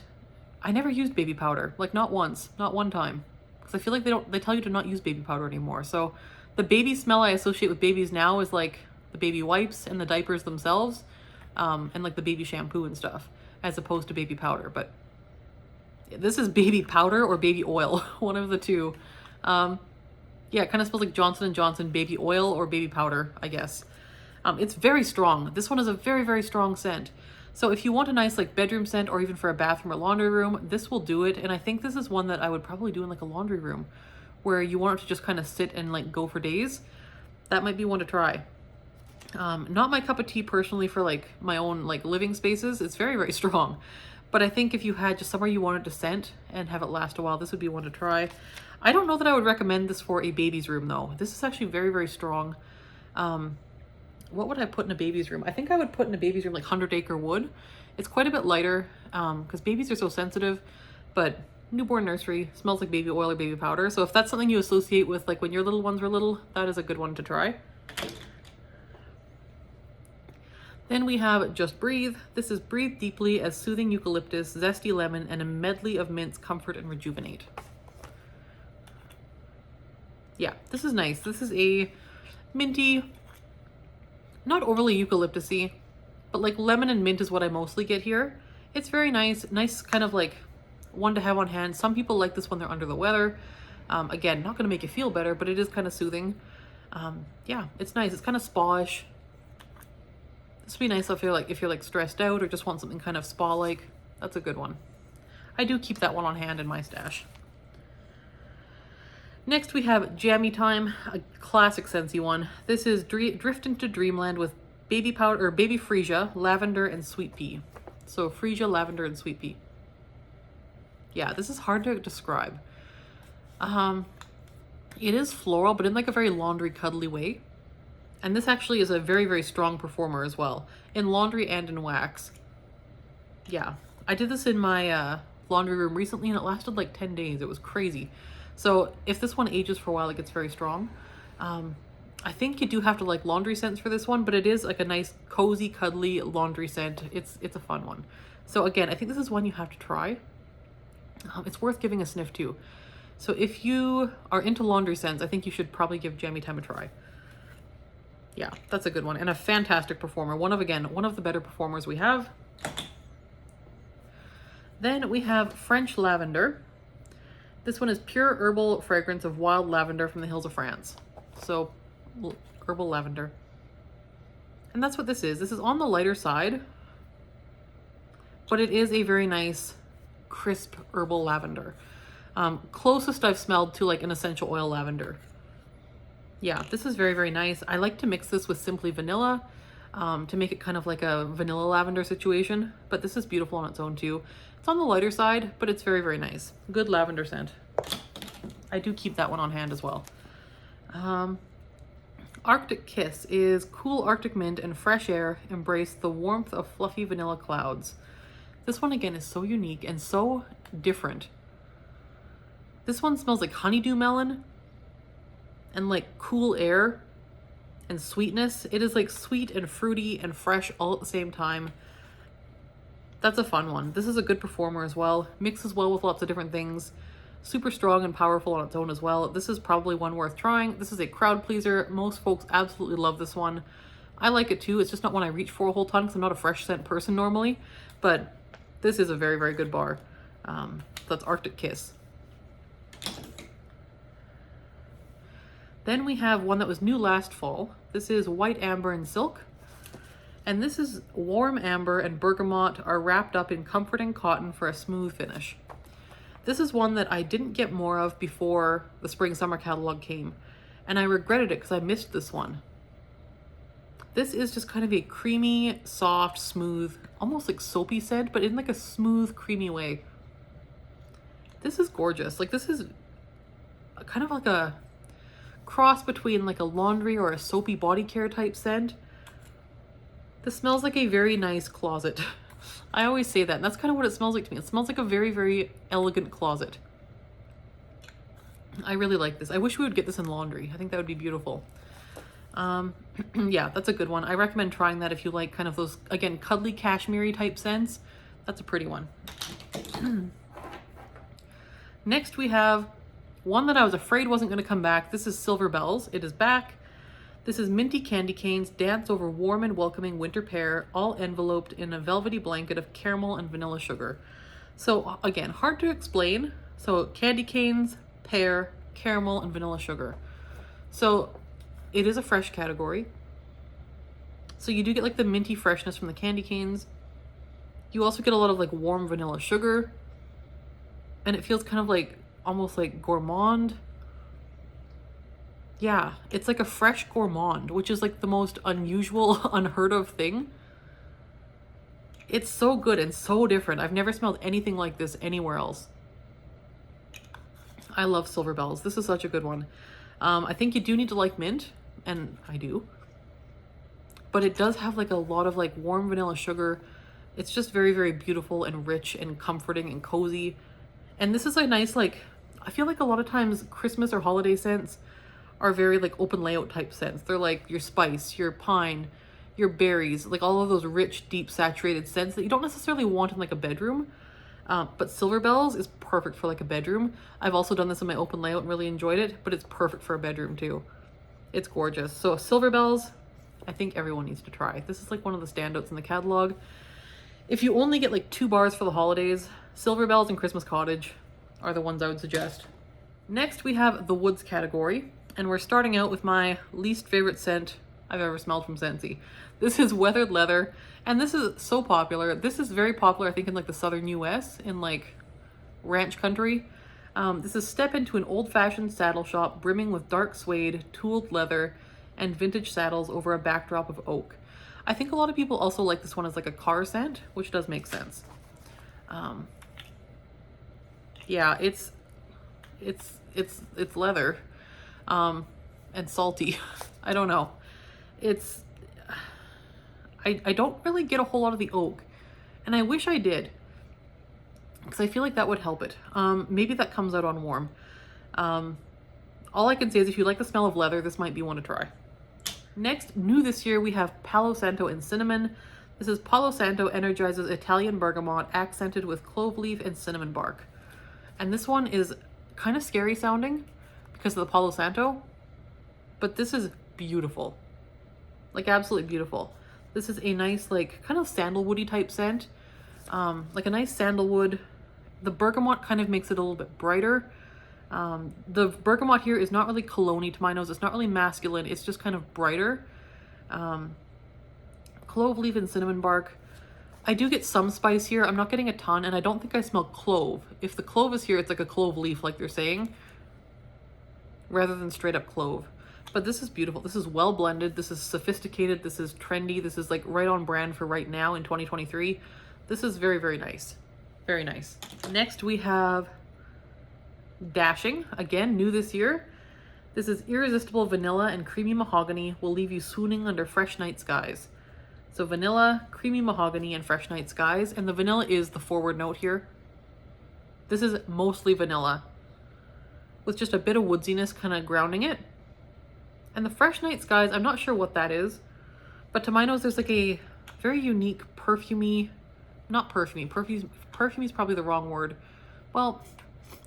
I never used baby powder, like not once, not one time, because I feel like they tell you to not use baby powder anymore. So the baby smell I associate with babies now is like the baby wipes and the diapers themselves, and like the baby shampoo and stuff, as opposed to baby powder. But this is baby powder or baby oil, one of the two. Yeah, it kind of smells like Johnson & Johnson baby oil or baby powder, I guess. It's very strong. This one is a very, very strong scent. So if you want a nice like bedroom scent or even for a bathroom or laundry room, this will do it. And I think this is one that I would probably do in like a laundry room where you want it to just kind of sit and like go for days. That might be one to try. Not my cup of tea personally for like my own like living spaces. It's very, very strong. But I think if you had just somewhere you wanted to scent and have it last a while, this would be one to try. I don't know that I would recommend this for a baby's room though. This is actually very, very strong. What would I put in a baby's room? I think I would put in a baby's room like 100 Acre Wood. It's quite a bit lighter because babies are so sensitive, but Newborn Nursery smells like baby oil or baby powder. So if that's something you associate with like when your little ones were little, that is a good one to try. Then we have Just Breathe. This is breathe deeply as soothing eucalyptus, zesty lemon, and a medley of mints comfort and rejuvenate. Yeah, this is nice. This is a minty, not overly eucalyptusy, but like lemon and mint is what I mostly get here. It's very nice. Nice kind of like one to have on hand. Some people like this when they're under the weather. Again, not going to make you feel better, but it is kind of soothing. Yeah, it's nice. It's kind of spa-ish. This would be nice if you're like stressed out or just want something kind of spa-like. That's a good one. I do keep that one on hand in my stash. Next we have Jammy Time, a classic Scentsy one. This is Drift into Dreamland with baby powder or baby freesia, lavender, and sweet pea. So freesia, lavender, and sweet pea. Yeah, this is hard to describe. It is floral, but in like a very laundry cuddly way. And this actually is a very, very strong performer as well, in laundry and in wax. Yeah, I did this in my laundry room recently and it lasted like 10 days. It was crazy. So if this one ages for a while, it gets very strong. I think you do have to like laundry scents for this one, but it is like a nice, cozy, cuddly laundry scent. It's a fun one. So again, I think this is one you have to try. It's worth giving a sniff too. So if you are into laundry scents, I think you should probably give Jammy Time a try. Yeah, that's a good one and a fantastic performer. One of the better performers we have. Then we have French Lavender. This one is pure herbal fragrance of wild lavender from the hills of France. So herbal lavender. And that's what this is. This is on the lighter side, but it is a very nice, crisp herbal lavender. Closest I've smelled to like an essential oil lavender. Yeah, this is very, very nice. I like to mix this with Simply Vanilla to make it kind of like a vanilla lavender situation, but this is beautiful on its own too. It's on the lighter side, but it's very, very nice. Good lavender scent. I do keep that one on hand as well. Arctic Kiss is cool Arctic mint and fresh air. Embrace the warmth of fluffy vanilla clouds. This one again is so unique and so different. This one smells like honeydew melon and like cool air and sweetness. It is like sweet and fruity and fresh all at the same time. That's a fun one. This is a good performer as well. Mixes well with lots of different things. Super strong and powerful on its own as well. This is probably one worth trying. This is a crowd pleaser. Most folks absolutely love this one. I like it too. It's just not one I reach for a whole ton because I'm not a fresh scent person normally. But this is a very, very good bar. That's Arctic Kiss. Then we have one that was new last fall. This is White Amber and Silk. And this is warm amber and bergamot are wrapped up in comforting cotton for a smooth finish. This is one that I didn't get more of before the spring summer catalog came, and I regretted it because I missed this one. This is just kind of a creamy, soft, smooth, almost like soapy scent, but in like a smooth, creamy way. This is gorgeous. Like this is kind of like a cross between like a laundry or a soapy body care type scent. This smells like a very nice closet. I always say that, and that's kind of what it smells like to me. It smells like a very, very elegant closet. I really like this. I wish we would get this in laundry. I think that would be beautiful. Yeah, that's a good one. I recommend trying that if you like kind of those, again, cuddly cashmere type scents. That's a pretty one. Next we have one that I was afraid wasn't going to come back. This is Silver Bells. It is back. This is minty candy canes dance over warm and welcoming winter pear, all enveloped in a velvety blanket of caramel and vanilla sugar. So again, hard to explain. So candy canes, pear, caramel, and vanilla sugar. So it is a fresh category. So you do get like the minty freshness from the candy canes. You also get a lot of like warm vanilla sugar. And it feels kind of like almost like gourmand. Yeah, it's like a fresh gourmand, which is like the most unusual, unheard of thing. It's so good and so different. I've never smelled anything like this anywhere else. I love Silver Bells. This is such a good one. I think you do need to like mint, and I do. But it does have like a lot of like warm vanilla sugar. It's just very, very beautiful and rich and comforting and cozy. And this is a nice, like, I feel like a lot of times Christmas or holiday scents are very like open layout type scents. They're like your spice, your pine, your berries, like all of those rich, deep, saturated scents that you don't necessarily want in like a bedroom. But Silver Bells is perfect for like a bedroom. I've also done this in my open layout and really enjoyed it, but it's perfect for a bedroom too. It's gorgeous. So Silver Bells, I think everyone needs to try. This is like one of the standouts in the catalog. If you only get like 2 bars for the holidays, Silver Bells and Christmas Cottage are the ones I would suggest. Next we have the Woods category. And we're starting out with my least favorite scent I've ever smelled from Scentsy. This is Weathered Leather, and this is so popular. This is very popular, I think, in like the southern US, in like ranch country. This is step into an old-fashioned saddle shop brimming with dark suede, tooled leather, and vintage saddles over a backdrop of oak. I think a lot of people also like this one as like a car scent, which does make sense. Yeah, it's leather. And salty. I don't know. It's, I don't really get a whole lot of the oak, and I wish I did, because I feel like that would help it. Maybe that comes out on warm. All I can say is if you like the smell of leather, this might be one to try. Next, new this year, we have Palo Santo and Cinnamon. This is Palo Santo energizes Italian bergamot accented with clove leaf and cinnamon bark. And this one is kind of scary sounding because of the Palo Santo, but this is beautiful. Like absolutely beautiful. This is a nice, like kind of sandalwoody type scent. Like a nice sandalwood. The bergamot kind of makes it a little bit brighter. The bergamot here is not really cologne-y to my nose. It's not really masculine. It's just kind of brighter. Clove leaf and cinnamon bark. I do get some spice here. I'm not getting a ton, and I don't think I smell clove. If the clove is here, it's like a clove leaf, like they're saying, rather than straight up clove. But this is beautiful. This is well blended. This is sophisticated. This is trendy. This is like right on brand for right now in 2023. This is very, very nice. Very nice. Next we have Dashing, again, new this year. This is irresistible vanilla and creamy mahogany will leave you swooning under fresh night skies. So vanilla, creamy mahogany, and fresh night skies. And the vanilla is the forward note here. This is mostly vanilla with just a bit of woodsiness kind of grounding it. And the fresh night skies, I'm not sure what that is, but to my nose there's like a very unique perfumey, not perfumey, perfumey is probably the wrong word. Well,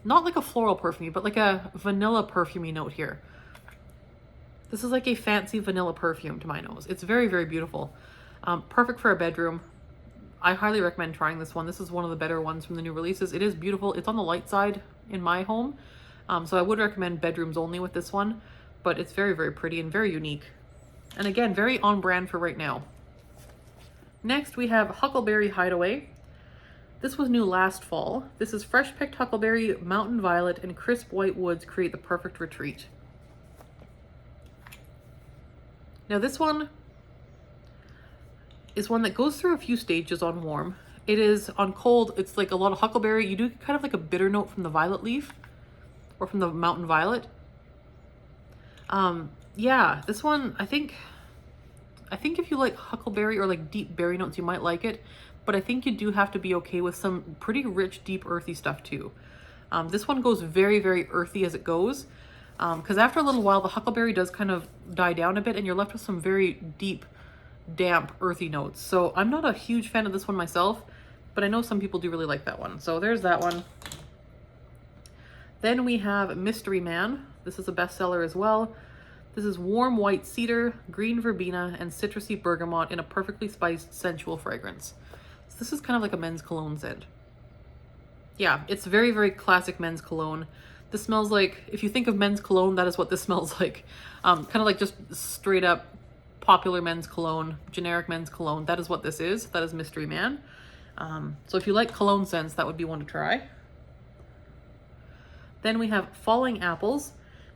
not like a floral perfumey, but like a vanilla perfumey note here. This is like a fancy vanilla perfume to my nose. It's very, very beautiful. Perfect for a bedroom. I highly recommend trying this one. This is one of the better ones from the new releases. It is beautiful. It's on the light side in my home. So I would recommend bedrooms only with this one, but it's very, very pretty and very unique. And again, very on brand for right now. Next, we have Huckleberry Hideaway. This was new last fall. This is fresh picked huckleberry, mountain violet, and crisp white woods create the perfect retreat. Now this one is one that goes through a few stages on warm. It is on cold, it's like a lot of huckleberry. You do kind of like a bitter note from the violet leaf or from the mountain violet. Yeah, this one, I think if you like huckleberry or like deep berry notes, you might like it, but I think you do have to be okay with some pretty rich, deep, earthy stuff too. This one goes very, very earthy as it goes, because after a little while, the huckleberry does kind of die down a bit and you're left with some very deep, damp, earthy notes. So I'm not a huge fan of this one myself, but I know some people do really like that one. So there's that one. Then we have Mystery Man. This is a bestseller as well. This is warm white cedar, green verbena, and citrusy bergamot in a perfectly spiced, sensual fragrance. So this is kind of like a men's cologne scent. Yeah, it's very, very classic men's cologne. This smells like, if you think of men's cologne, that is what this smells like. Kind of like just straight up popular men's cologne, generic men's cologne. That is what this is. That is Mystery Man. So if you like cologne scents, that would be one to try. Then we have Falling Apples.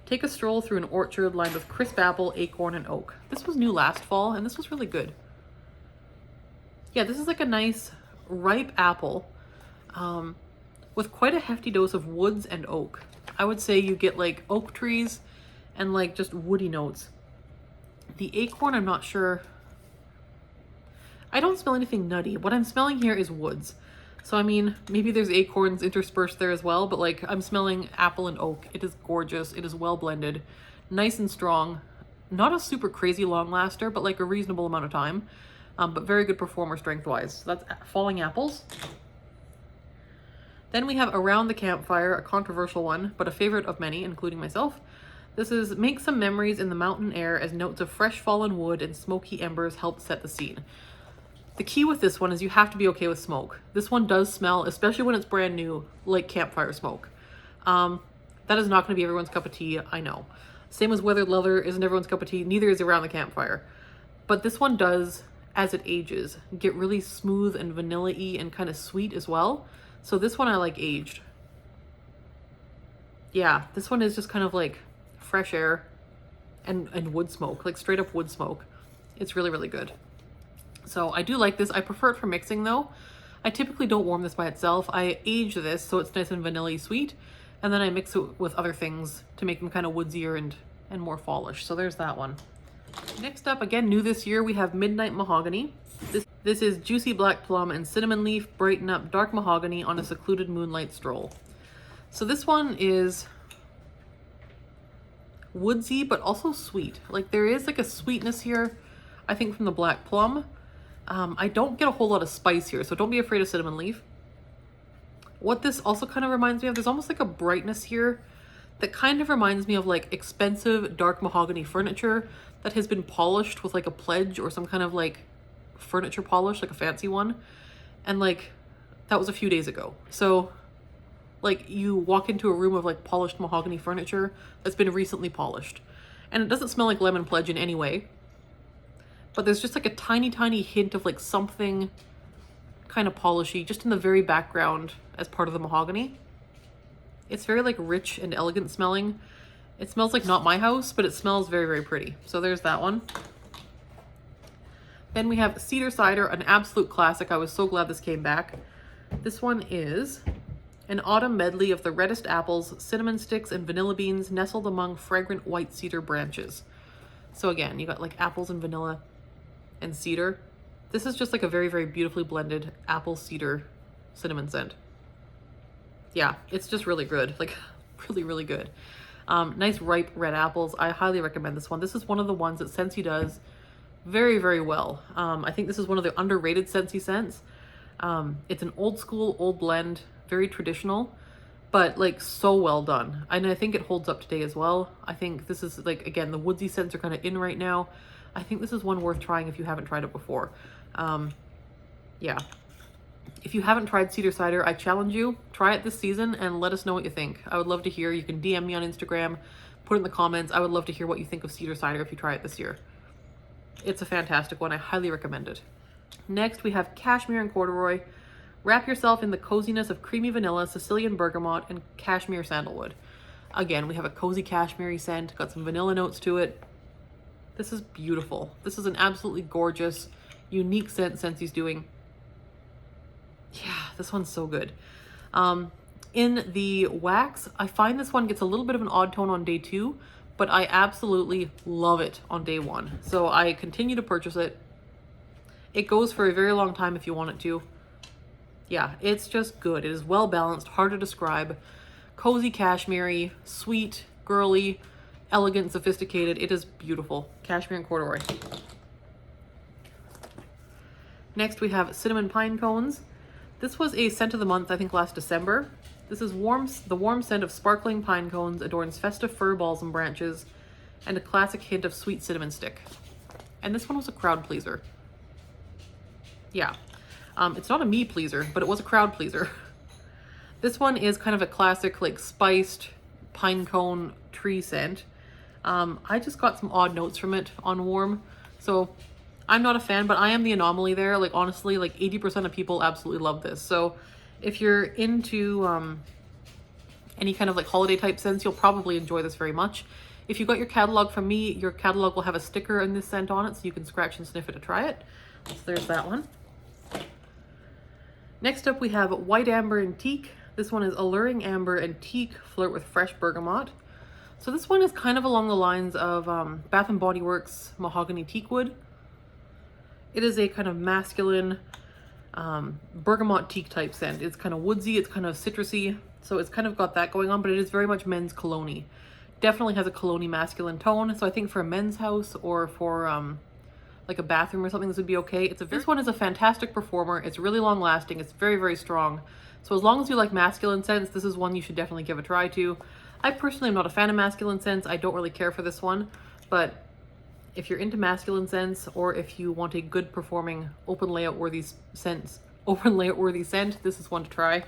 Take a stroll through an orchard lined with crisp apple, acorn, and oak. This was new last fall, and this was really good. Yeah, this is like a nice ripe apple with quite a hefty dose of woods and oak. I would say you get like oak trees and like just woody notes. The acorn, I'm not sure. I don't smell anything nutty. What I'm smelling here is woods. So, I mean, maybe there's acorns interspersed there as well, but like I'm smelling apple and oak. It is gorgeous. It is well blended, nice and strong. Not a super crazy long laster, but like a reasonable amount of time, but very good performer strength wise. So that's Falling Apples. Then we have Around the Campfire, a controversial one, but a favorite of many, including myself. This is Make Some Memories in the Mountain Air as notes of fresh fallen wood and smoky embers help set the scene. The key with this one is you have to be okay with smoke. This one does smell, especially when it's brand new, like campfire smoke. That is not going to be everyone's cup of tea, I know. Same as weathered leather isn't everyone's cup of tea, neither is Around the Campfire. But this one does, as it ages, get really smooth and vanilla-y and kind of sweet as well. So this one I like aged. Yeah, this one is just kind of like fresh air and wood smoke, like straight up wood smoke. It's really, really good. So I do like this. I prefer it for mixing though. I typically don't warm this by itself. I age this so it's nice and vanilla-y sweet, and then I mix it with other things to make them kind of woodsier and more fallish. So there's that one. Next up, again, new this year, we have Midnight Mahogany. This is juicy black plum and cinnamon leaf brighten up dark mahogany on a secluded moonlight stroll. So this one is woodsy, but also sweet. Like there is like a sweetness here, I think, from the black plum. I don't get a whole lot of spice here, so don't be afraid of cinnamon leaf. What this also kind of reminds me of, there's almost like a brightness here that kind of reminds me of like expensive dark mahogany furniture that has been polished with like a pledge or some kind of like furniture polish, like a fancy one. And like, that was a few days ago. So like you walk into a room of like polished mahogany furniture that's been recently polished. And it doesn't smell like lemon pledge in any way. But there's just like a tiny, tiny hint of like something kind of polishy just in the very background as part of the mahogany. It's very like rich and elegant smelling. It smells like not my house, but it smells very, very pretty. So there's that one. Then we have Cedar Cider, an absolute classic. I was so glad this came back. This one is An autumn medley of the reddest apples, cinnamon sticks, and vanilla beans nestled among fragrant white cedar branches. So again, you got like apples and vanilla and cedar. This is just like a very, very beautifully blended apple cedar cinnamon scent. Yeah, it's just really good. Like really, really good. Nice ripe red apples. I highly recommend this one. This is one of the ones that Scentsy does very, very well. I think this is one of the underrated Scentsy scents. It's an old school, old blend, very traditional, but like so well done. And I think it holds up today as well. I think this is like, again, the woodsy scents are kind of in right now. I think this is one worth trying if you haven't tried it before. Yeah. If you haven't tried cedar cider, I challenge you, try it this season and let us know what you think. I would love to hear. You can DM me on Instagram, put it in the comments. I would love to hear what you think of cedar cider if you try it this year. It's a fantastic one. I highly recommend it. Next, we have cashmere and corduroy. Wrap yourself in the coziness of creamy vanilla, Sicilian bergamot, and cashmere sandalwood. Again, we have a cozy cashmere scent, got some vanilla notes to it. This is beautiful. This is an absolutely gorgeous, unique scent Scentsy's doing. Yeah, this one's so good. In the wax, I find this one gets a little bit of an odd tone on day 2, but I absolutely love it on day 1. So I continue to purchase it. It goes for a very long time if you want it to. Yeah, it's just good. It is well balanced, hard to describe. Cozy cashmere, sweet, girly, elegant, sophisticated. It is beautiful. Cashmere and corduroy. Next we have cinnamon pine cones. This was a scent of the month, I think last December. This is the warm scent of sparkling pine cones adorns festive fir balls and branches, and a classic hint of sweet cinnamon stick. And this one was a crowd pleaser. Yeah, it's not a me pleaser, but it was a crowd pleaser. This one is kind of a classic, like spiced pine cone tree scent. I just got some odd notes from it on warm, so I'm not a fan, but I am the anomaly there. Like honestly, like 80% of people absolutely love this. So if you're into any kind of like holiday type scents, you'll probably enjoy this very much. If you got your catalog from me, your catalog will have a sticker in this scent on it, so you can scratch and sniff it to try it. So there's that one. Next up we have white amber and teak. This one is alluring amber and teak flirt with fresh bergamot. So this one is kind of along the lines of Bath & Body Works mahogany teak wood. It is a kind of masculine bergamot teak type scent. It's kind of woodsy, it's kind of citrusy, so it's kind of got that going on, but it is very much men's cologne-y. Definitely has a cologne-y masculine tone, so I think for a men's house or for like a bathroom or something, this would be okay. This one is a fantastic performer. It's really long lasting. It's very, very strong. So as long as you like masculine scents, this is one you should definitely give a try to. I personally am not a fan of masculine scents. I don't really care for this one, but if you're into masculine scents, or if you want a good performing open layout worthy scent, this is one to try.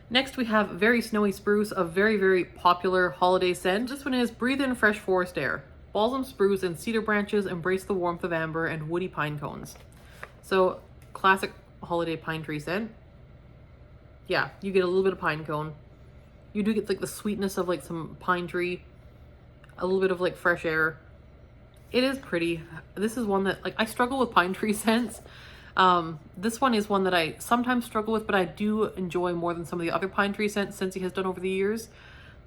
Next we have Very Snowy Spruce, a very, very popular holiday scent. This one is Breathe in Fresh Forest Air. Balsam spruce and cedar branches embrace the warmth of amber and woody pine cones. So classic holiday pine tree scent. Yeah, you get a little bit of pine cone. You do get like the sweetness of like some pine tree, a little bit of like fresh air. It is pretty. This is one that like I struggle with pine tree scents. This one is one that I sometimes struggle with, but I do enjoy more than some of the other pine tree scents Scentsy has done over the years.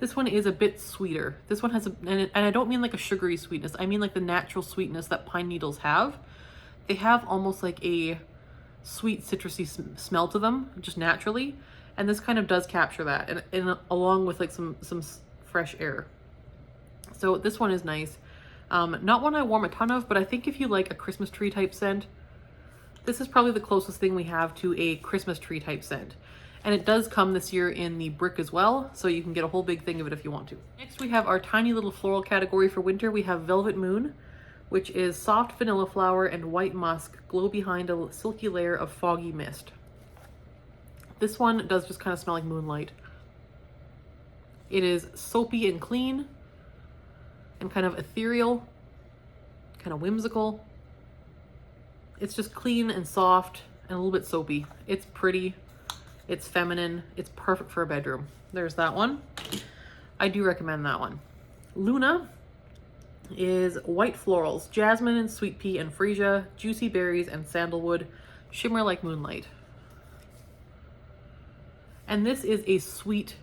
This one is a bit sweeter. This one has and I don't mean like a sugary sweetness. I mean like the natural sweetness that pine needles have. They have almost like a sweet citrusy smell to them, just naturally. And this kind of does capture that, and along with like some fresh air. So this one is nice. Not one I warm a ton of, but I think if you like a Christmas tree type scent, this is probably the closest thing we have to a Christmas tree type scent. And it does come this year in the brick as well, so you can get a whole big thing of it if you want to. Next we have our tiny little floral category for winter. We have Velvet Moon, which is soft vanilla flower and white musk glow behind a silky layer of foggy mist. This one does just kind of smell like moonlight. It is soapy and clean and kind of ethereal, kind of whimsical. It's just clean and soft and a little bit soapy. It's pretty, it's feminine, it's perfect for a bedroom. There's that one. I do recommend that one. Luna is white florals, jasmine and sweet pea and freesia, juicy berries and sandalwood, shimmer like moonlight. And this is a sweet,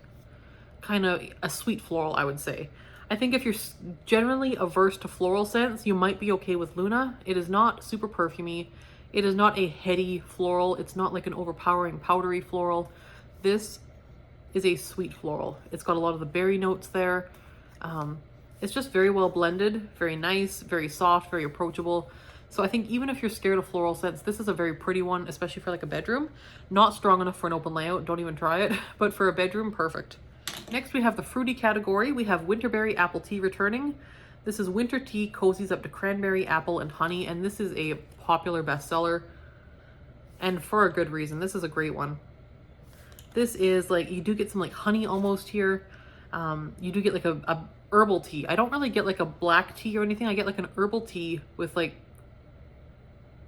kind of a sweet floral, I would say. I think if you're generally averse to floral scents, you might be okay with Luna. It is not super perfumey. It is not a heady floral. It's not like an overpowering powdery floral. This is a sweet floral. It's got a lot of the berry notes there. It's just very well blended, very nice, very soft, very approachable. So I think even if you're scared of floral scents, this is a very pretty one, especially for like a bedroom. Not strong enough for an open layout, don't even try it, but for a bedroom, perfect. Next we have the fruity category. We have Winterberry Apple Tea returning. This is winter tea, cozies up to cranberry, apple, and honey, and this is a popular bestseller, and for a good reason. This is a great one. This is like, you do get some like honey almost here. You do get like a herbal tea. I don't really get like a black tea or anything. I get like an herbal tea with like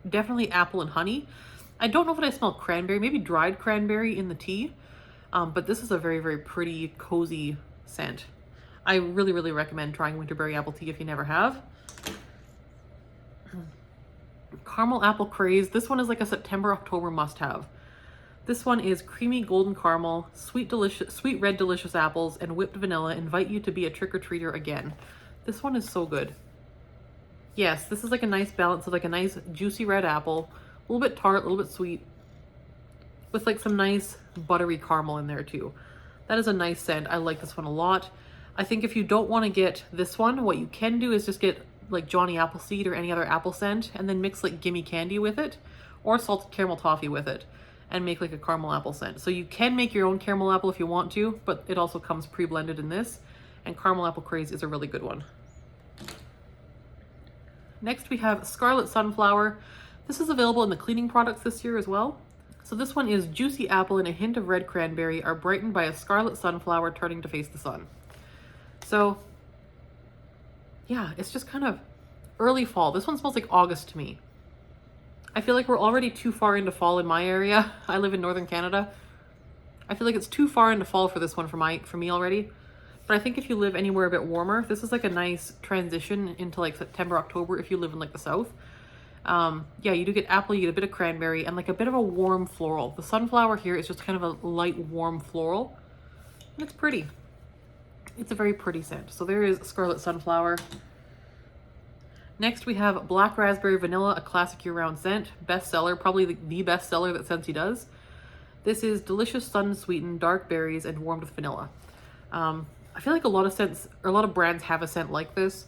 definitely apple and honey. I don't know if I smell cranberry, maybe dried cranberry in the tea. But this is a very, very pretty, cozy scent. I really, really recommend trying Winterberry Apple Tea if you never have. Caramel Apple Craze. This one is like a September, October must-have. This one is creamy golden caramel, sweet red delicious apples, and whipped vanilla invite you to be a trick-or-treater again. This one is so good. Yes, this is like a nice balance of like a nice juicy red apple, a little bit tart, a little bit sweet, with like some nice buttery caramel in there too. That is a nice scent. I like this one a lot. I think if you don't want to get this one, what you can do is just get like Johnny Appleseed or any other apple scent and then mix like Gimme Candy with it or salted caramel toffee with it and make like a caramel apple scent. So you can make your own caramel apple if you want to, but it also comes pre-blended in this, and Caramel Apple Craze is a really good one. Next we have Scarlet Sunflower. This is available in the cleaning products this year as well. So this one is juicy apple and a hint of red cranberry are brightened by a scarlet sunflower turning to face the sun. So yeah, it's just kind of early fall. This one smells like August to me. I feel like we're already too far into fall in my area. I live in northern Canada. I feel like it's too far into fall for this one for me already. But I think if you live anywhere a bit warmer, this is like a nice transition into like September, October if you live in like the south. Yeah, you do get apple, you get a bit of cranberry, and like a bit of a warm floral. The sunflower here is just kind of a light, warm floral. And it's pretty. It's a very pretty scent. So there is Scarlet Sunflower. Next we have Black Raspberry Vanilla, a classic year-round scent. Bestseller, probably the best seller that Scentsy does. This is delicious sun-sweetened dark berries and warmed with vanilla. I feel like a lot of scents, or a lot of brands have a scent like this.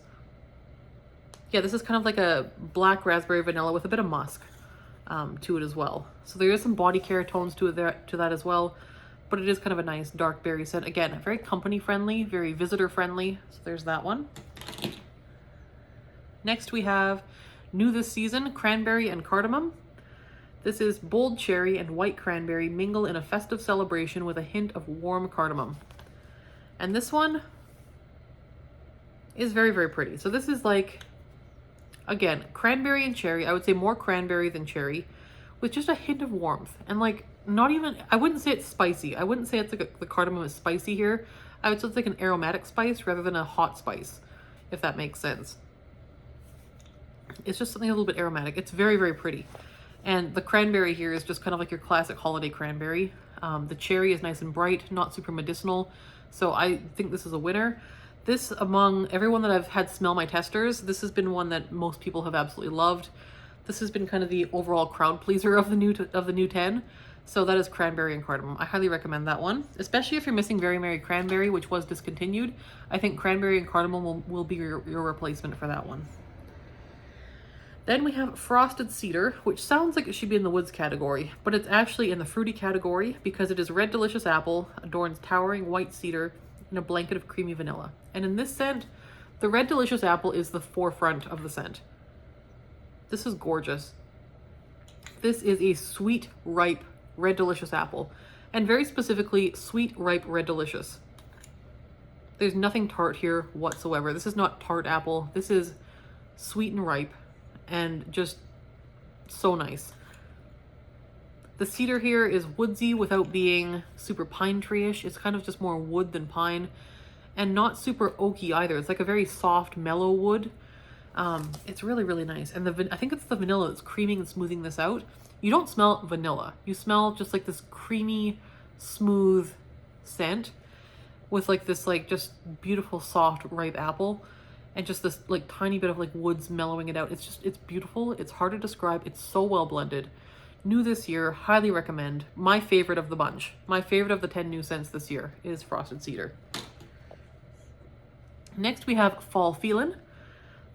Yeah, this is kind of like a black raspberry vanilla with a bit of musk to it as well. So there is some body care tones to that as well, but it is kind of a nice dark berry scent. Again, very company friendly, very visitor friendly. So there's that one. Next we have new this season, Cranberry and Cardamom. This is bold cherry and white cranberry mingle in a festive celebration with a hint of warm cardamom. And this one is very, very pretty. So this is like, again, cranberry and cherry. I would say more cranberry than cherry with just a hint of warmth. And like, not even, I wouldn't say it's spicy. I wouldn't say it's like the cardamom is spicy here. I would say it's like an aromatic spice rather than a hot spice, if that makes sense. It's just something a little bit aromatic. It's very, very pretty. And the cranberry here is just kind of like your classic holiday cranberry. The cherry is nice and bright, not super medicinal. So I think this is a winner. This, among everyone that I've had smell my testers, this has been one that most people have absolutely loved. This has been kind of the overall crowd pleaser of the new 10. So that is Cranberry and Cardamom. I highly recommend that one, especially if you're missing Very Merry Cranberry, which was discontinued. I think Cranberry and Cardamom will be your replacement for that one. Then we have Frosted Cedar, which sounds like it should be in the woods category, but it's actually in the fruity category because it is red delicious apple, adorns towering white cedar in a blanket of creamy vanilla. And in this scent, the red delicious apple is the forefront of the scent. This is gorgeous. This is a sweet, ripe, red delicious apple, and very specifically, sweet, ripe, red delicious. There's nothing tart here whatsoever. This is not tart apple. This is sweet and ripe, and just so nice. The cedar here is woodsy without being super pine tree-ish. It's kind of just more wood than pine, and not super oaky either. It's like a very soft, mellow wood. It's really, really nice. And I think it's the vanilla that's creaming and smoothing this out. You don't smell vanilla. You smell just like this creamy, smooth scent with like this like just beautiful soft ripe apple and just this like tiny bit of like woods mellowing it out. It's beautiful. It's hard to describe. It's so well blended. New this year, highly recommend. My favorite of the bunch. My favorite of the 10 new scents this year is Frosted Cedar. Next we have Fall Feelin'.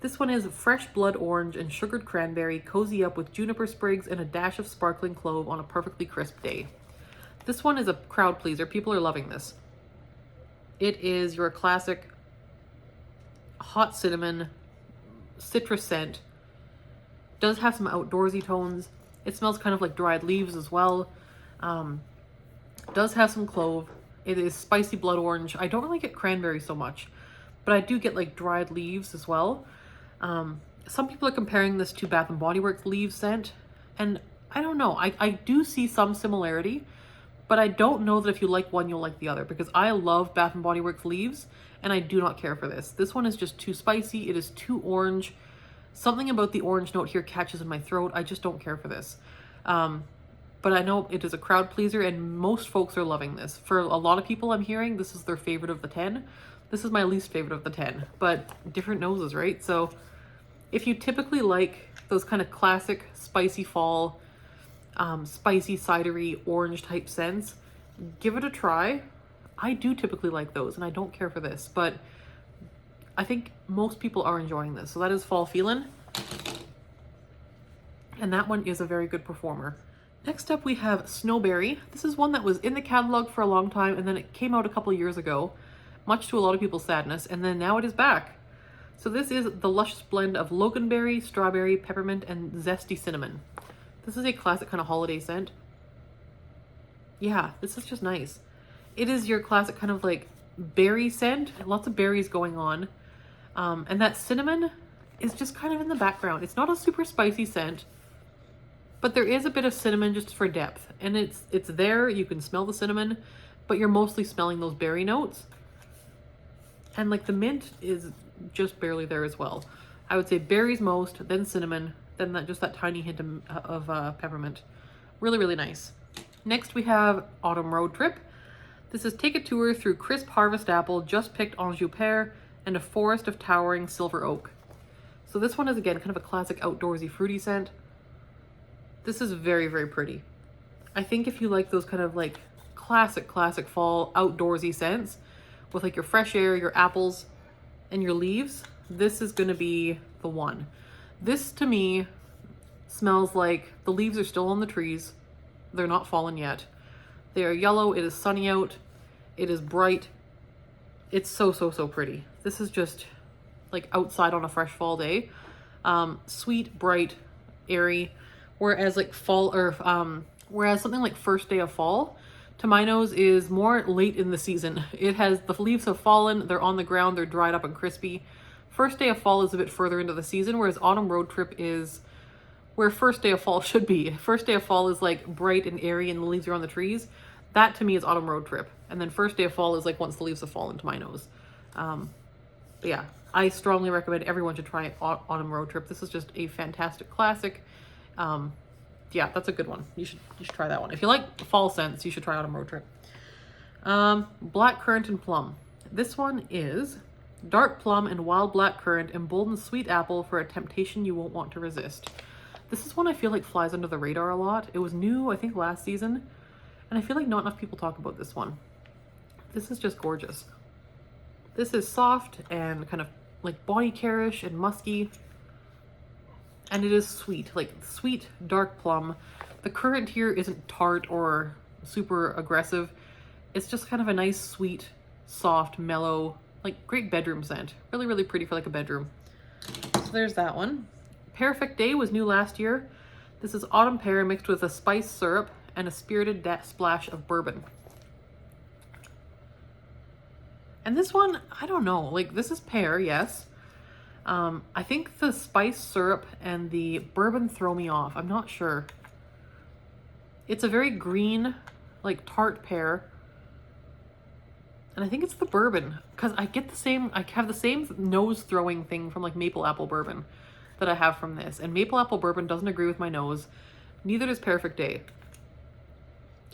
This one is fresh blood orange and sugared cranberry, cozy up with juniper sprigs and a dash of sparkling clove on a perfectly crisp day. This one is a crowd pleaser. People are loving this. It is your classic hot cinnamon citrus scent. Does have some outdoorsy tones. It smells kind of like dried leaves as well. Does have some clove. It is spicy blood orange. I don't really get cranberry so much, but I do get like dried leaves as well. Some people are comparing this to Bath & Body Works leaves scent, and I don't know. I do see some similarity, but I don't know that if you like one, you'll like the other, because I love Bath & Body Works leaves, and I do not care for this. This one is just too spicy. It is too orange. Something about the orange note here catches in my throat. I just don't care for this. But I know it is a crowd pleaser, and most folks are loving this. For a lot of people I'm hearing, this is their favorite of the 10. This is my least favorite of the 10, but different noses, right? So if you typically like those kind of classic spicy fall, spicy cidery orange type scents, give it a try. I do typically like those, and I don't care for this, but I think most people are enjoying this. So that is Fall Feelin'. And that one is a very good performer. Next up we have Snowberry. This is one that was in the catalog for a long time, and then it came out a couple years ago, much to a lot of people's sadness, and then now it is back. So this is the luscious blend of loganberry, strawberry, peppermint, and zesty cinnamon. This is a classic kind of holiday scent. Yeah, this is just nice. It is your classic kind of like berry scent, lots of berries going on. And that cinnamon is just kind of in the background. It's not a super spicy scent, but there is a bit of cinnamon just for depth. And it's there, you can smell the cinnamon, but you're mostly smelling those berry notes. And like the mint is just barely there as well. I would say berries most, then cinnamon, then just that tiny hint of peppermint. Really, really nice. Next we have Autumn Road Trip. This is take a tour through crisp harvest apple, just picked Anjou pear, and a forest of towering silver oak. So this one is again kind of a classic outdoorsy fruity scent. This is very, very pretty. I think if you like those kind of like classic fall outdoorsy scents with like your fresh air, your apples, and your leaves, this is going to be the one. This to me smells like the leaves are still on the trees. They're not fallen yet. They are yellow. It is sunny out. It is bright. It's so pretty. This is just like outside on a fresh fall day. Sweet, bright, airy. Whereas like whereas something like First Day of Fall to my nose is more late in the season. It has, the leaves have fallen, they're on the ground, they're dried up and crispy. First Day of Fall is a bit further into the season, whereas Autumn Road Trip is where First Day of Fall should be. First Day of Fall is like bright and airy and the leaves are on the trees. That to me is Autumn Road Trip. And then First Day of Fall is like once the leaves have fallen to my nose. But yeah, I strongly recommend everyone should try Autumn Road Trip. This is just a fantastic classic. Yeah, that's a good one. You should try that one. If you like fall scents, you should try Autumn Road Trip. Black Currant and Plum. This one is dark plum and wild black currant emboldened sweet apple for a temptation you won't want to resist. This is one I feel like flies under the radar a lot. It was new, I think, last season, and I feel like not enough people talk about this one. This is just gorgeous. This is soft and kind of like body care-ish and musky. And it is sweet, like sweet dark plum. The currant here isn't tart or super aggressive. It's just kind of a nice, sweet, soft, mellow, like great bedroom scent. Really, really pretty for like a bedroom. So there's that one. Perfect Day was new last year. This is autumn pear mixed with a spice syrup and a spirited splash of bourbon. And this one, I don't know, like this is pear, yes. I think the spice syrup and the bourbon throw me off. I'm not sure. It's a very green, like tart pear. And I think it's the bourbon, because I have the same nose throwing thing from like maple apple bourbon that I have from this. And maple apple bourbon doesn't agree with my nose. Neither does Perfect Day.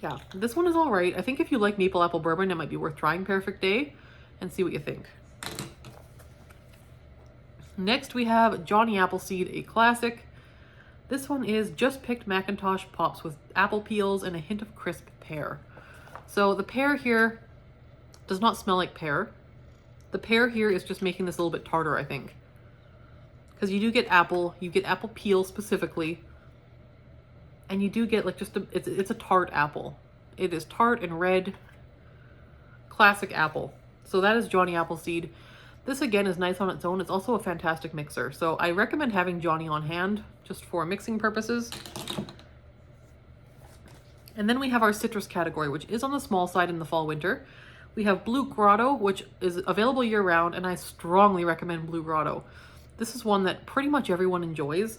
Yeah, this one is all right. I think if you like maple apple bourbon, it might be worth trying Perfect Day and see what you think. Next, we have Johnny Appleseed, a classic. This one is just picked Macintosh pops with apple peels and a hint of crisp pear. So the pear here does not smell like pear. The pear here is just making this a little bit tartar, I think. Because you get apple peel specifically. And you do get like just it's a tart apple. It is tart and red. Classic apple. So that is Johnny Appleseed. This again is nice on its own. It's also a fantastic mixer. So I recommend having Johnny on hand just for mixing purposes. And then we have our citrus category, which is on the small side in the fall winter. We have Blue Grotto, which is available year round, and I strongly recommend Blue Grotto. This is one that pretty much everyone enjoys.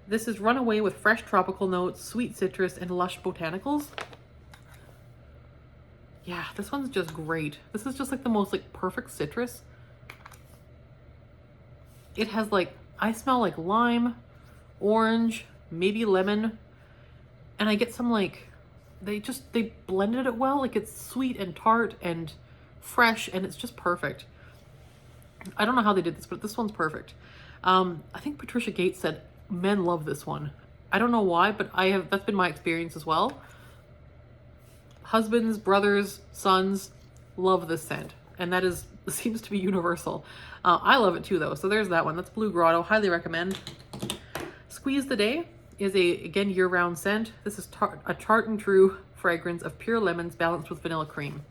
This is runaway with fresh tropical notes, sweet citrus, and lush botanicals. Yeah, this one's just great. This is just like the most like perfect citrus. It has like, I smell like lime, orange, maybe lemon, and I get some like, they blended it well. Like it's sweet and tart and fresh, and it's just perfect. I don't know how they did this, but this one's perfect. I think Patricia Gates said men love this one. I don't know why, but that's been my experience as well. Husbands, brothers, sons love this scent, and that seems to be universal. I love it too though. So there's that one. That's Blue Grotto. Highly recommend. Squeeze the Day is again year-round scent. This is a tart and true fragrance of pure lemons balanced with vanilla cream.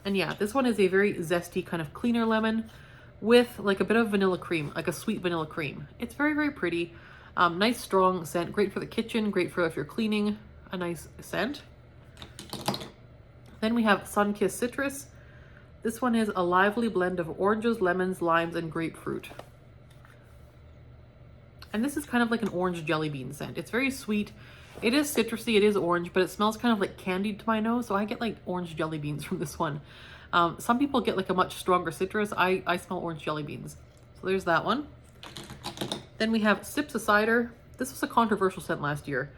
And yeah, this one is a very zesty kind of cleaner lemon with like a bit of vanilla cream, like a sweet vanilla cream. It's very, very pretty. Nice strong scent. Great for the kitchen. Great for if you're cleaning. A nice scent. Then we have Sunkissed Citrus. This one is a lively blend of oranges, lemons, limes, and grapefruit. And this is kind of like an orange jelly bean scent. It's very sweet. It is citrusy, it is orange, but it smells kind of like candied to my nose. So I get like orange jelly beans from this one. Some people get like a much stronger citrus. I smell orange jelly beans. So there's that one. Then we have Sips of Cider. This was a controversial scent last year.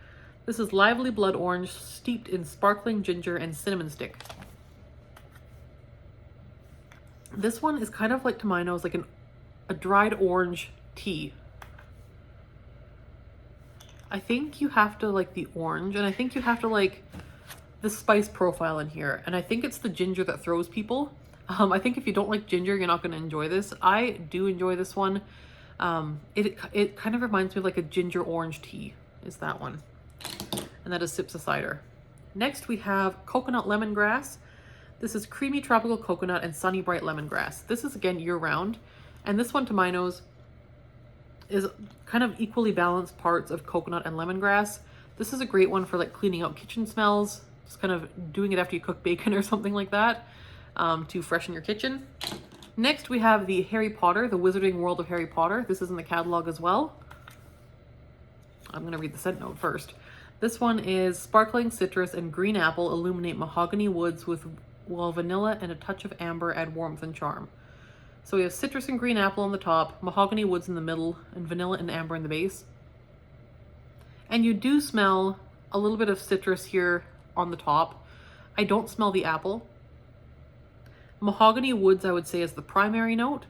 This is lively blood orange steeped in sparkling ginger and cinnamon stick. This one is kind of like to my nose like a dried orange tea. I think you have to like the orange, and I think you have to like the spice profile in here, and I think it's the ginger that throws people. I think if you don't like ginger, you're not going to enjoy this. I do enjoy this one. It kind of reminds me of like a ginger orange tea is that one. And that is Sips of Cider. Next we have Coconut Lemongrass. This is creamy tropical coconut and sunny bright lemongrass. This is again year round, and this one to my nose is kind of equally balanced parts of coconut and lemongrass. This is a great one for like cleaning out kitchen smells, just kind of doing it after you cook bacon or something like that, to freshen your kitchen. Next we have the Harry Potter, the Wizarding World of Harry Potter. This is in the catalog as well. I'm going to read the scent note first. This one is sparkling citrus and green apple illuminate mahogany woods with vanilla and a touch of amber add warmth and charm. So we have citrus and green apple on the top, mahogany woods in the middle, and vanilla and amber in the base. And you do smell a little bit of citrus here on the top. I don't smell the apple. Mahogany woods, I would say, is the primary note.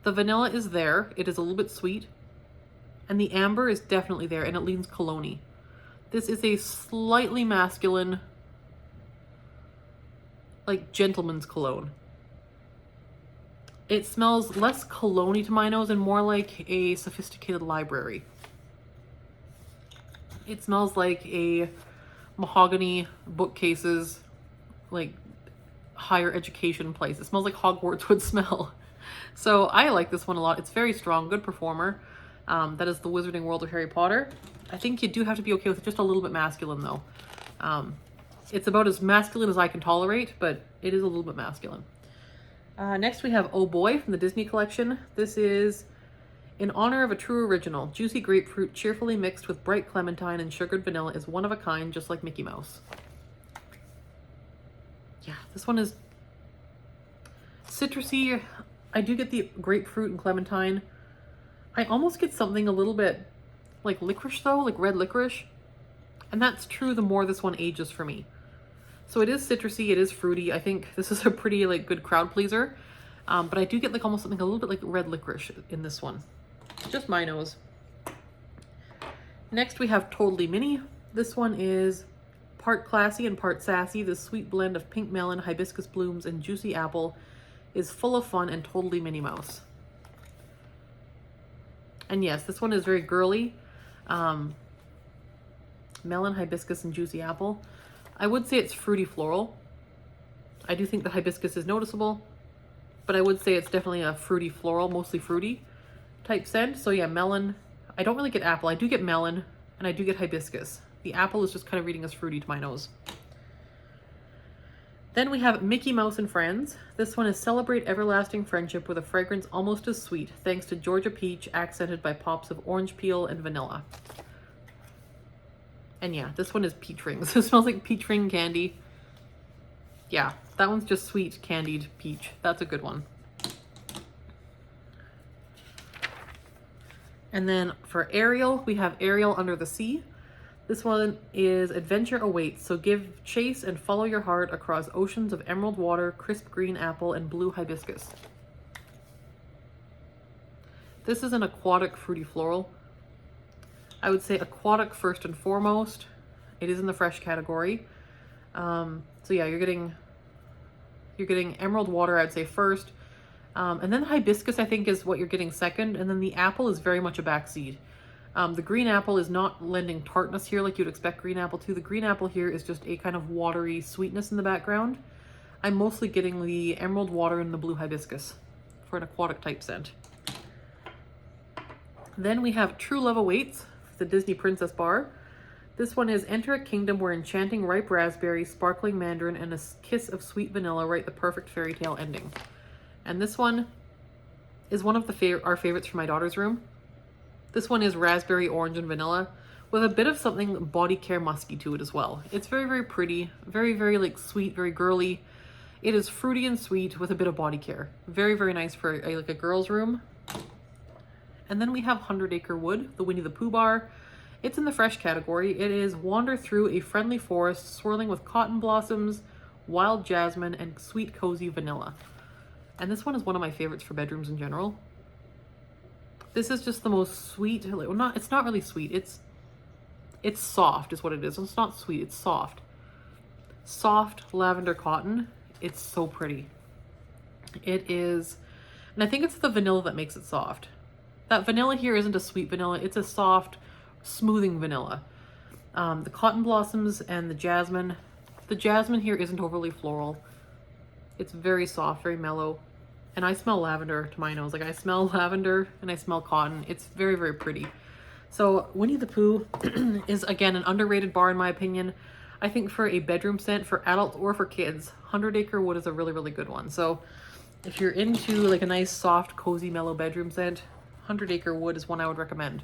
The vanilla is there. It is a little bit sweet. And the amber is definitely there, and it leans cologne-y. This is a slightly masculine, like gentleman's cologne. It smells less cologne-y to my nose and more like a sophisticated library. It smells like a mahogany bookcases, like higher education place. It smells like Hogwarts would smell. So I like this one a lot. It's very strong, good performer. That is the Wizarding World of Harry Potter. I think you do have to be okay with it just a little bit masculine though. It's about as masculine as I can tolerate, but it is a little bit masculine. Next we have Oh Boy from the Disney collection. This is in honor of a true original. Juicy grapefruit cheerfully mixed with bright clementine and sugared vanilla is one of a kind, just like Mickey Mouse. Yeah, this one is citrusy. I do get the grapefruit and clementine. I almost get something a little bit like licorice though, like red licorice. And that's true the more this one ages for me. So it is citrusy, it is fruity. I think this is a pretty like good crowd pleaser. But I do get like almost something a little bit like red licorice in this one. Just my nose. Next we have Totally Mini. This one is part classy and part sassy. This sweet blend of pink melon, hibiscus blooms, and juicy apple is full of fun and totally Minnie Mouse. And yes, this one is very girly. Melon, hibiscus, and juicy apple. I would say it's fruity floral. I do think the hibiscus is noticeable, but I would say it's definitely a fruity floral, mostly fruity type scent. So yeah, melon. I don't really get apple. I do get melon and I do get hibiscus. The apple is just kind of reading as fruity to my nose. Then we have Mickey Mouse and Friends. This one is Celebrate Everlasting Friendship with a fragrance almost as sweet, thanks to Georgia Peach, accented by pops of orange peel and vanilla. And yeah, this one is peach rings. It smells like peach ring candy. Yeah, that one's just sweet candied peach. That's a good one. And then for Ariel, we have Ariel Under the Sea. This one is Adventure Awaits, so give chase and follow your heart across oceans of emerald water, crisp green apple, and blue hibiscus. This is an aquatic fruity floral. I would say aquatic first and foremost. It is in the fresh category. So yeah, you're getting emerald water, I'd say first. And then hibiscus, I think, is what you're getting second. And then the apple is very much a backseat. The green apple is not lending tartness here like you'd expect green apple to. The green apple here is just a kind of watery sweetness in the background. I'm mostly getting the emerald water and the blue hibiscus for an aquatic type scent. Then we have True Love Awaits, the Disney Princess Bar. This one is Enter a kingdom where enchanting ripe raspberry, sparkling mandarin, and a kiss of sweet vanilla write the perfect fairy tale ending. And this one is one of our favorites for my daughter's room. This one is raspberry, orange, and vanilla with a bit of something body care musky to it as well. It's very, very pretty, very, very like sweet, very girly. It is fruity and sweet with a bit of body care. Very, very nice for like a girl's room. And then we have 100 Acre Wood, the Winnie the Pooh bar. It's in the fresh category. It is wander through a friendly forest swirling with cotton blossoms, wild jasmine, and sweet cozy vanilla. And this one is one of my favorites for bedrooms in general. This is just the most sweet, well, it's not really sweet. It's soft is what it is. It's not sweet, it's soft. Soft lavender cotton. It's so pretty. It is, and I think it's the vanilla that makes it soft. That vanilla here isn't a sweet vanilla, it's a soft, smoothing vanilla. The cotton blossoms and the jasmine here isn't overly floral. It's very soft, very mellow. And I smell lavender to my nose. Like I smell lavender and I smell cotton. It's very, very pretty. So Winnie the Pooh is again an underrated bar in my opinion. I think for a bedroom scent for adults or for kids, 100 Acre Wood is a really, really good one. So if you're into like a nice, soft, cozy, mellow bedroom scent, 100 Acre Wood is one I would recommend.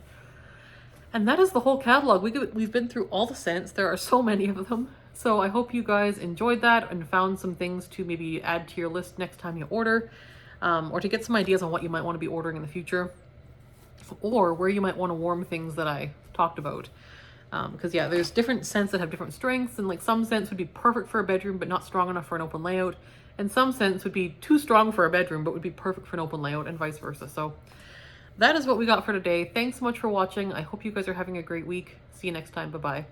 And that is the whole catalog. We've been through all the scents. There are so many of them. So I hope you guys enjoyed that and found some things to maybe add to your list next time you order, or to get some ideas on what you might want to be ordering in the future, or where you might want to warm things that I talked about. Because yeah, there's different scents that have different strengths, and like some scents would be perfect for a bedroom but not strong enough for an open layout, and some scents would be too strong for a bedroom but would be perfect for an open layout, and vice versa. So that is what we got for today. Thanks so much for watching. I hope you guys are having a great week. See you next time. Bye-bye.